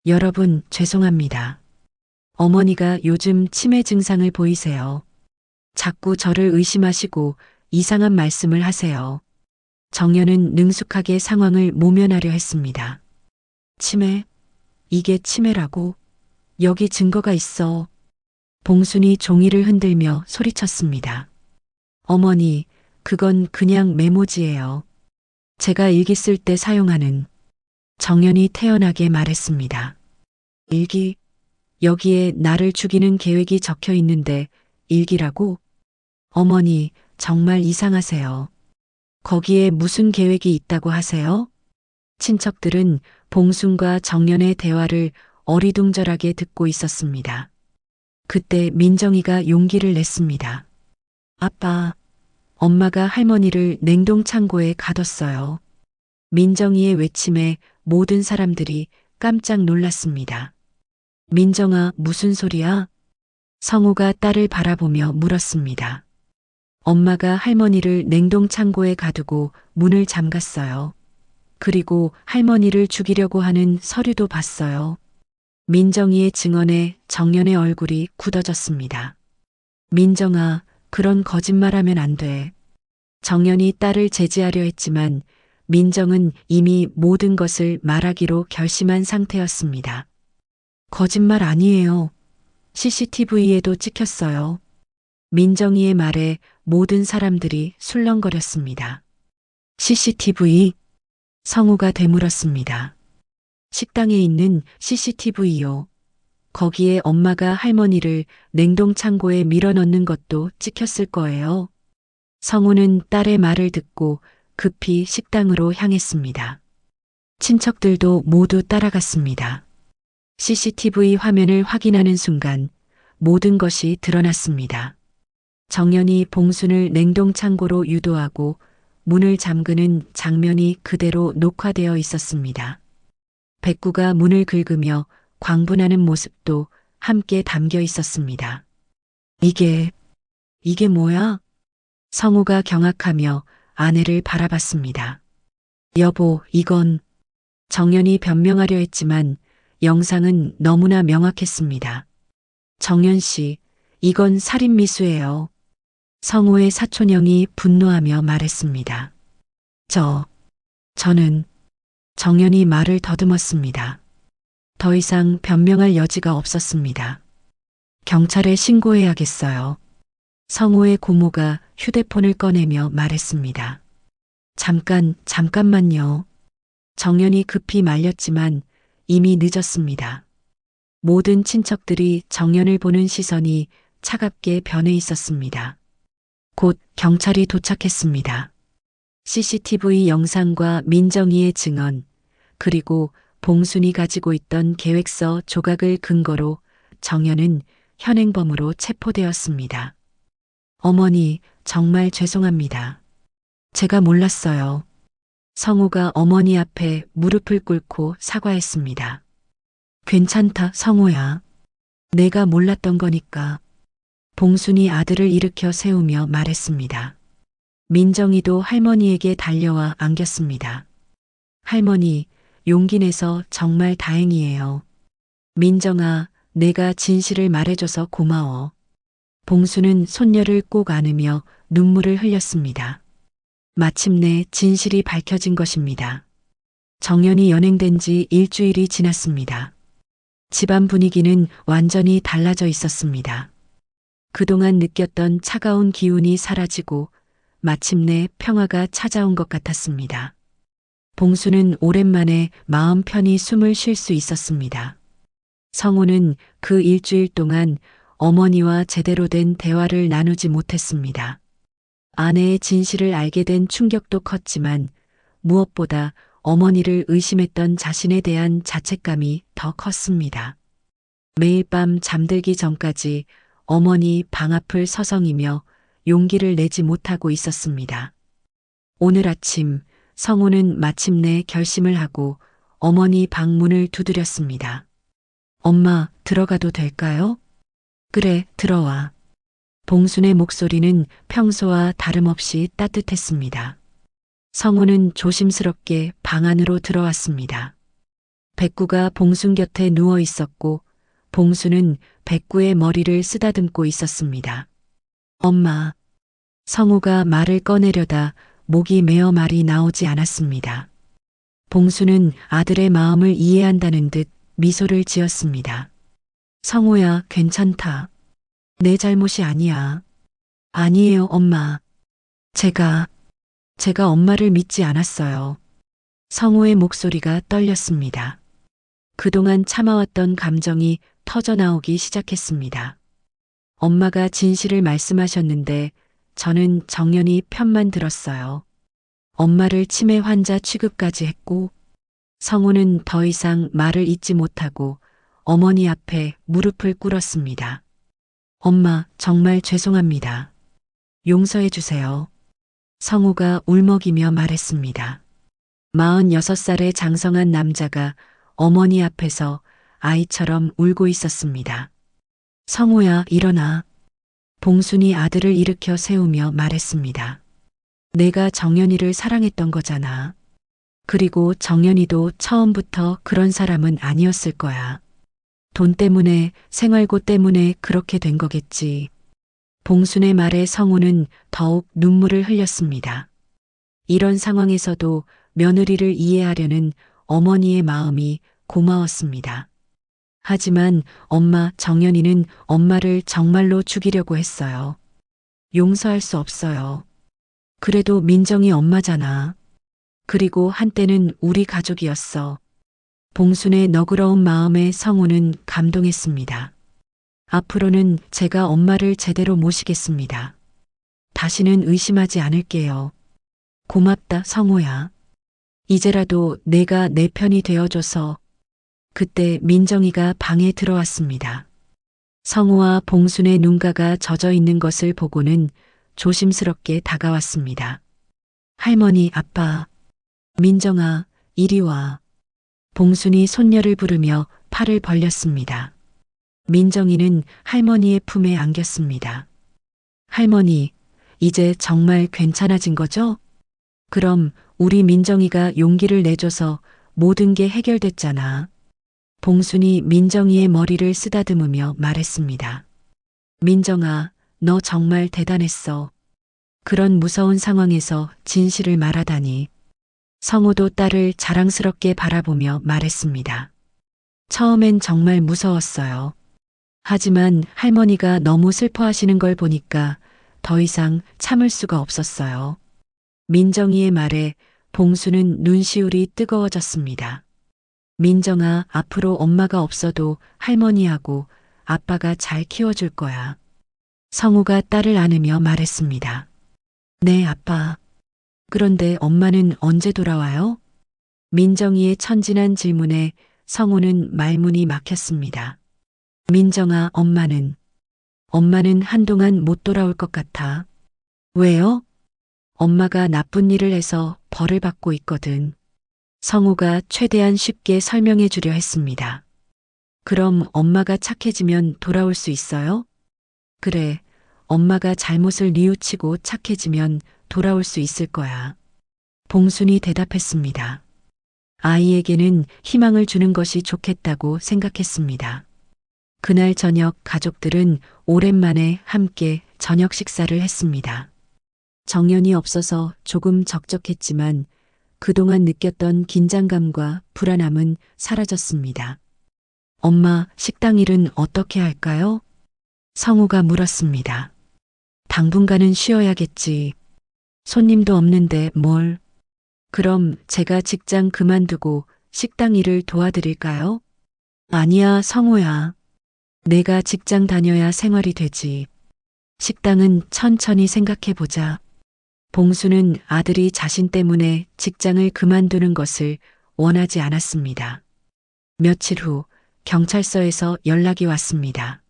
여러분, 죄송합니다. 어머니가 요즘 치매 증상을 보이세요. 자꾸 저를 의심하시고 이상한 말씀을 하세요. 정연은 능숙하게 상황을 모면하려 했습니다. 치매? 이게 치매라고? 여기 증거가 있어. 봉순이 종이를 흔들며 소리쳤습니다. 어머니, 그건 그냥 메모지예요. 제가 일기 쓸 때 사용하는. 정연이 태연하게 말했습니다. 일기? 여기에 나를 죽이는 계획이 적혀 있는데 일기라고? 어머니, 정말 이상하세요. 거기에 무슨 계획이 있다고 하세요? 친척들은 봉순과 정연의 대화를 어리둥절하게 듣고 있었습니다. 그때 민정이가 용기를 냈습니다. 아빠, 엄마가 할머니를 냉동 창고에 가뒀어요. 민정이의 외침에 모든 사람들이 깜짝 놀랐습니다. 민정아, 무슨 소리야? 성우가 딸을 바라보며 물었습니다. 엄마가 할머니를 냉동 창고에 가두고 문을 잠갔어요. 그리고 할머니를 죽이려고 하는 서류도 봤어요. 민정이의 증언에 정연의 얼굴이 굳어졌습니다. 민정아, 그런 거짓말하면 안 돼. 정연이 딸을 제지하려 했지만 민정은 이미 모든 것을 말하기로 결심한 상태였습니다. 거짓말 아니에요. CCTV에도 찍혔어요. 민정이의 말에 모든 사람들이 술렁거렸습니다. CCTV? 성우가 되물었습니다. 식당에 있는 CCTV요. 거기에 엄마가 할머니를 냉동 창고에 밀어넣는 것도 찍혔을 거예요. 성우는 딸의 말을 듣고 급히 식당으로 향했습니다. 친척들도 모두 따라갔습니다. CCTV 화면을 확인하는 순간 모든 것이 드러났습니다. 정연이 봉순을 냉동 창고로 유도하고 문을 잠그는 장면이 그대로 녹화되어 있었습니다. 백구가 문을 긁으며 광분하는 모습도 함께 담겨 있었습니다. 이게 뭐야? 성우가 경악하며 아내를 바라봤습니다. 여보, 이건. 정연이 변명하려 했지만 영상은 너무나 명확했습니다. 정연 씨, 이건 살인미수예요. 성우의 사촌형이 분노하며 말했습니다. 저는. 정연이 말을 더듬었습니다. 더 이상 변명할 여지가 없었습니다. 경찰에 신고해야겠어요. 성우의 고모가 휴대폰을 꺼내며 말했습니다. 잠깐만요. 정연이 급히 말렸지만 이미 늦었습니다. 모든 친척들이 정연을 보는 시선이 차갑게 변해 있었습니다. 곧 경찰이 도착했습니다. CCTV 영상과 민정이의 증언, 그리고 봉순이 가지고 있던 계획서 조각을 근거로 정연은 현행범으로 체포되었습니다. 어머니, 정말 죄송합니다. 제가 몰랐어요. 성우가 어머니 앞에 무릎을 꿇고 사과했습니다. 괜찮다, 성우야. 내가 몰랐던 거니까. 봉순이 아들을 일으켜 세우며 말했습니다. 민정이도 할머니에게 달려와 안겼습니다. 할머니, 용기 내서 정말 다행이에요. 민정아, 내가 진실을 말해줘서 고마워. 봉수는 손녀를 꼭 안으며 눈물을 흘렸습니다. 마침내 진실이 밝혀진 것입니다. 정연이 연행된 지 일주일이 지났습니다. 집안 분위기는 완전히 달라져 있었습니다. 그동안 느꼈던 차가운 기운이 사라지고 마침내 평화가 찾아온 것 같았습니다. 봉수는 오랜만에 마음 편히 숨을 쉴 수 있었습니다. 성우는 그 일주일 동안 어머니와 제대로 된 대화를 나누지 못했습니다. 아내의 진실을 알게 된 충격도 컸지만 무엇보다 어머니를 의심했던 자신에 대한 자책감이 더 컸습니다. 매일 밤 잠들기 전까지 어머니 방 앞을 서성이며 용기를 내지 못하고 있었습니다. 오늘 아침 성우는 마침내 결심을 하고 어머니 방문을 두드렸습니다. 엄마, 들어가도 될까요? 그래, 들어와. 봉순의 목소리는 평소와 다름없이 따뜻했습니다. 성우는 조심스럽게 방 안으로 들어왔습니다. 백구가 봉순 곁에 누워 있었고 봉순은 백구의 머리를 쓰다듬고 있었습니다. 엄마. 성우가 말을 꺼내려다 목이 메어 말이 나오지 않았습니다. 봉순은 아들의 마음을 이해한다는 듯 미소를 지었습니다. 성우야, 괜찮다. 내 잘못이 아니야. 아니에요, 엄마. 제가 엄마를 믿지 않았어요. 성우의 목소리가 떨렸습니다. 그동안 참아왔던 감정이 터져나오기 시작했습니다. 엄마가 진실을 말씀하셨는데 저는 정연히 편만 들었어요. 엄마를 치매 환자 취급까지 했고 성우는 더 이상 말을 잇지 못하고 어머니 앞에 무릎을 꿇었습니다. 엄마, 정말 죄송합니다. 용서해 주세요. 성우가 울먹이며 말했습니다. 46살의 장성한 남자가 어머니 앞에서 아이처럼 울고 있었습니다. 성우야, 일어나. 봉순이 아들을 일으켜 세우며 말했습니다. 내가 정연이를 사랑했던 거잖아. 그리고 정연이도 처음부터 그런 사람은 아니었을 거야. 돈 때문에, 생활고 때문에 그렇게 된 거겠지. 봉순의 말에 성우는 더욱 눈물을 흘렸습니다. 이런 상황에서도 며느리를 이해하려는 어머니의 마음이 고마웠습니다. 하지만 엄마 정연이는 엄마를 정말로 죽이려고 했어요. 용서할 수 없어요. 그래도 민정이 엄마잖아. 그리고 한때는 우리 가족이었어. 봉순의 너그러운 마음에 성우는 감동했습니다. 앞으로는 제가 엄마를 제대로 모시겠습니다. 다시는 의심하지 않을게요. 고맙다, 성우야. 이제라도 내가 내 편이 되어줘서. 그때 민정이가 방에 들어왔습니다. 성우와 봉순의 눈가가 젖어 있는 것을 보고는 조심스럽게 다가왔습니다. 할머니, 아빠. 민정아, 이리 와. 봉순이 손녀를 부르며 팔을 벌렸습니다. 민정이는 할머니의 품에 안겼습니다. 할머니, 이제 정말 괜찮아진 거죠? 그럼 우리 민정이가 용기를 내줘서 모든 게 해결됐잖아. 봉순이 민정이의 머리를 쓰다듬으며 말했습니다. 민정아, 너 정말 대단했어. 그런 무서운 상황에서 진실을 말하다니. 성우도 딸을 자랑스럽게 바라보며 말했습니다. 처음엔 정말 무서웠어요. 하지만 할머니가 너무 슬퍼하시는 걸 보니까 더 이상 참을 수가 없었어요. 민정이의 말에 봉수는 눈시울이 뜨거워졌습니다. 민정아, 앞으로 엄마가 없어도 할머니하고 아빠가 잘 키워줄 거야. 성우가 딸을 안으며 말했습니다. 네, 아빠. 그런데 엄마는 언제 돌아와요? 민정이의 천진한 질문에 성우는 말문이 막혔습니다. 민정아, 엄마는 한동안 못 돌아올 것 같아. 왜요? 엄마가 나쁜 일을 해서 벌을 받고 있거든. 성우가 최대한 쉽게 설명해 주려 했습니다. 그럼 엄마가 착해지면 돌아올 수 있어요? 그래, 엄마가 잘못을 뉘우치고 착해지면 돌아올 수 있을 거야. 봉순이 대답했습니다. 아이에게는 희망을 주는 것이 좋겠다고 생각했습니다. 그날 저녁 가족들은 오랜만에 함께 저녁 식사를 했습니다. 정연이 없어서 조금 적적했지만 그동안 느꼈던 긴장감과 불안함은 사라졌습니다. 엄마, 식당 일은 어떻게 할까요? 성우가 물었습니다. 당분간은 쉬어야겠지. 손님도 없는데 뭘. 그럼 제가 직장 그만두고 식당 일을 도와드릴까요? 아니야, 성우야. 내가 직장 다녀야 생활이 되지. 식당은 천천히 생각해보자. 봉수는 아들이 자신 때문에 직장을 그만두는 것을 원하지 않았습니다. 며칠 후 경찰서에서 연락이 왔습니다.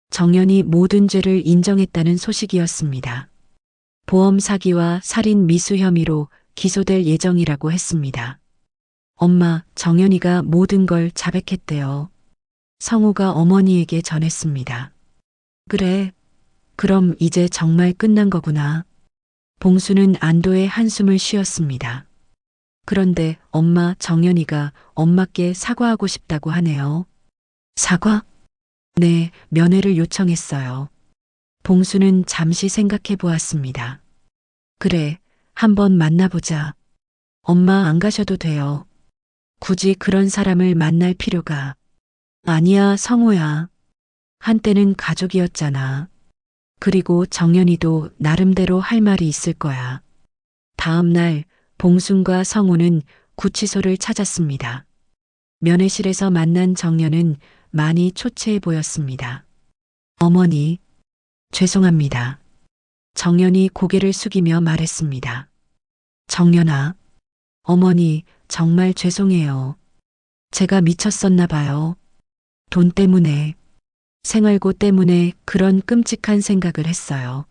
정연이 모든 죄를 인정했다는 소식이었습니다. 보험 사기와 살인 미수 혐의로 기소될 예정이라고 했습니다. 엄마, 정연이가 모든 걸 자백했대요. 성우가 어머니에게 전했습니다. 그래, 그럼 이제 정말 끝난 거구나. 봉수는 안도의 한숨을 쉬었습니다. 그런데 엄마, 정연이가 엄마께 사과하고 싶다고 하네요. 사과? 네, 면회를 요청했어요. 봉수는 잠시 생각해 보았습니다. 그래, 한번 만나보자. 엄마 안 가셔도 돼요. 굳이 그런 사람을 만날 필요가. 아니야, 성우야. 한때는 가족이었잖아. 그리고 정연이도 나름대로 할 말이 있을 거야. 다음 날 봉순과 성우는 구치소를 찾았습니다. 면회실에서 만난 정연은 많이 초췌해 보였습니다. 어머니, 죄송합니다. 정연이 고개를 숙이며 말했습니다. 정연아, 어머니, 정말 죄송해요. 제가 미쳤었나 봐요. 돈 때문에, 생활고 때문에 그런 끔찍한 생각을 했어요.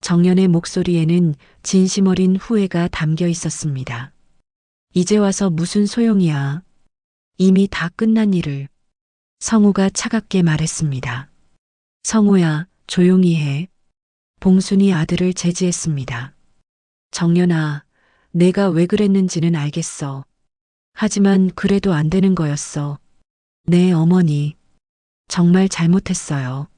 정연의 목소리에는 진심 어린 후회가 담겨 있었습니다. 이제 와서 무슨 소용이야. 이미 다 끝난 일을. 성우가 차갑게 말했습니다. 성우야, 조용히 해. 봉순이 아들을 제지했습니다. 정연아, 내가 왜 그랬는지는 알겠어. 하지만 그래도 안 되는 거였어. 네, 어머니. 정말 잘못했어요.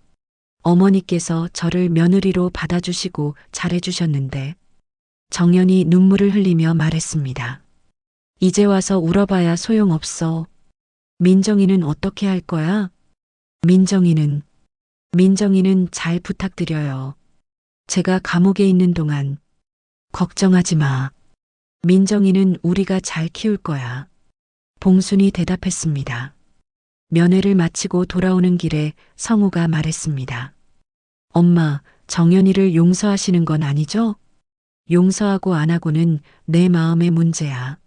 어머니께서 저를 며느리로 받아주시고 잘해주셨는데. 정연이 눈물을 흘리며 말했습니다. 이제 와서 울어봐야 소용없어. 민정이는 어떻게 할 거야? 민정이는 잘 부탁드려요. 제가 감옥에 있는 동안 걱정하지 마. 민정이는 우리가 잘 키울 거야. 봉순이 대답했습니다. 면회를 마치고 돌아오는 길에 성우가 말했습니다. 엄마, 정연이를 용서하시는 건 아니죠? 용서하고 안 하고는 내 마음의 문제야.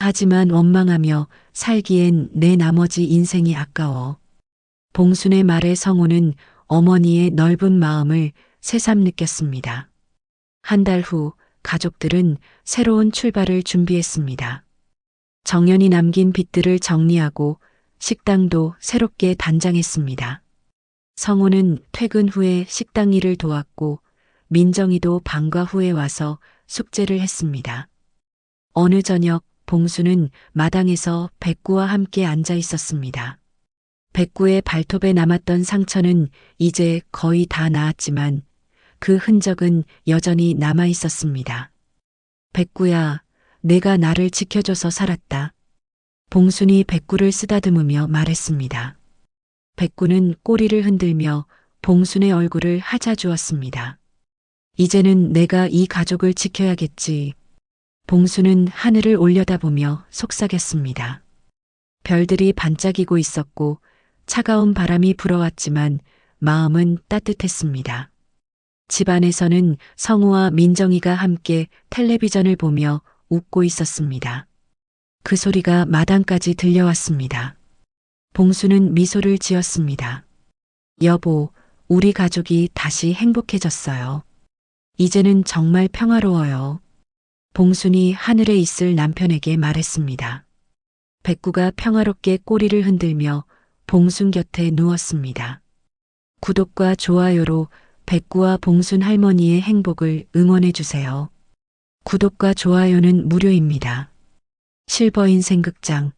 하지만 원망하며 살기엔 내 나머지 인생이 아까워. 봉순의 말에 성우는 어머니의 넓은 마음을 새삼 느꼈습니다. 한 달 후 가족들은 새로운 출발을 준비했습니다. 정연이 남긴 빚들을 정리하고 식당도 새롭게 단장했습니다. 성우는 퇴근 후에 식당 일을 도왔고 민정이도 방과 후에 와서 숙제를 했습니다. 어느 저녁 봉수는 마당에서 백구와 함께 앉아 있었습니다. 백구의 발톱에 남았던 상처는 이제 거의 다 나았지만 그 흔적은 여전히 남아 있었습니다. 백구야, 내가 나를 지켜줘서 살았다. 봉순이 백구를 쓰다듬으며 말했습니다. 백구는 꼬리를 흔들며 봉순의 얼굴을 하자주었습니다. 이제는 내가 이 가족을 지켜야겠지. 봉순은 하늘을 올려다보며 속삭였습니다. 별들이 반짝이고 있었고 차가운 바람이 불어왔지만 마음은 따뜻했습니다. 집안에서는 성우와 민정이가 함께 텔레비전을 보며 웃고 있었습니다. 그 소리가 마당까지 들려왔습니다. 봉수는 미소를 지었습니다. 여보, 우리 가족이 다시 행복해졌어요. 이제는 정말 평화로워요. 봉순이 하늘에 있을 남편에게 말했습니다. 백구가 평화롭게 꼬리를 흔들며 봉순 곁에 누웠습니다. 구독과 좋아요로 백구와 봉순 할머니의 행복을 응원해 주세요. 구독과 좋아요는 무료입니다. 실버인생 극장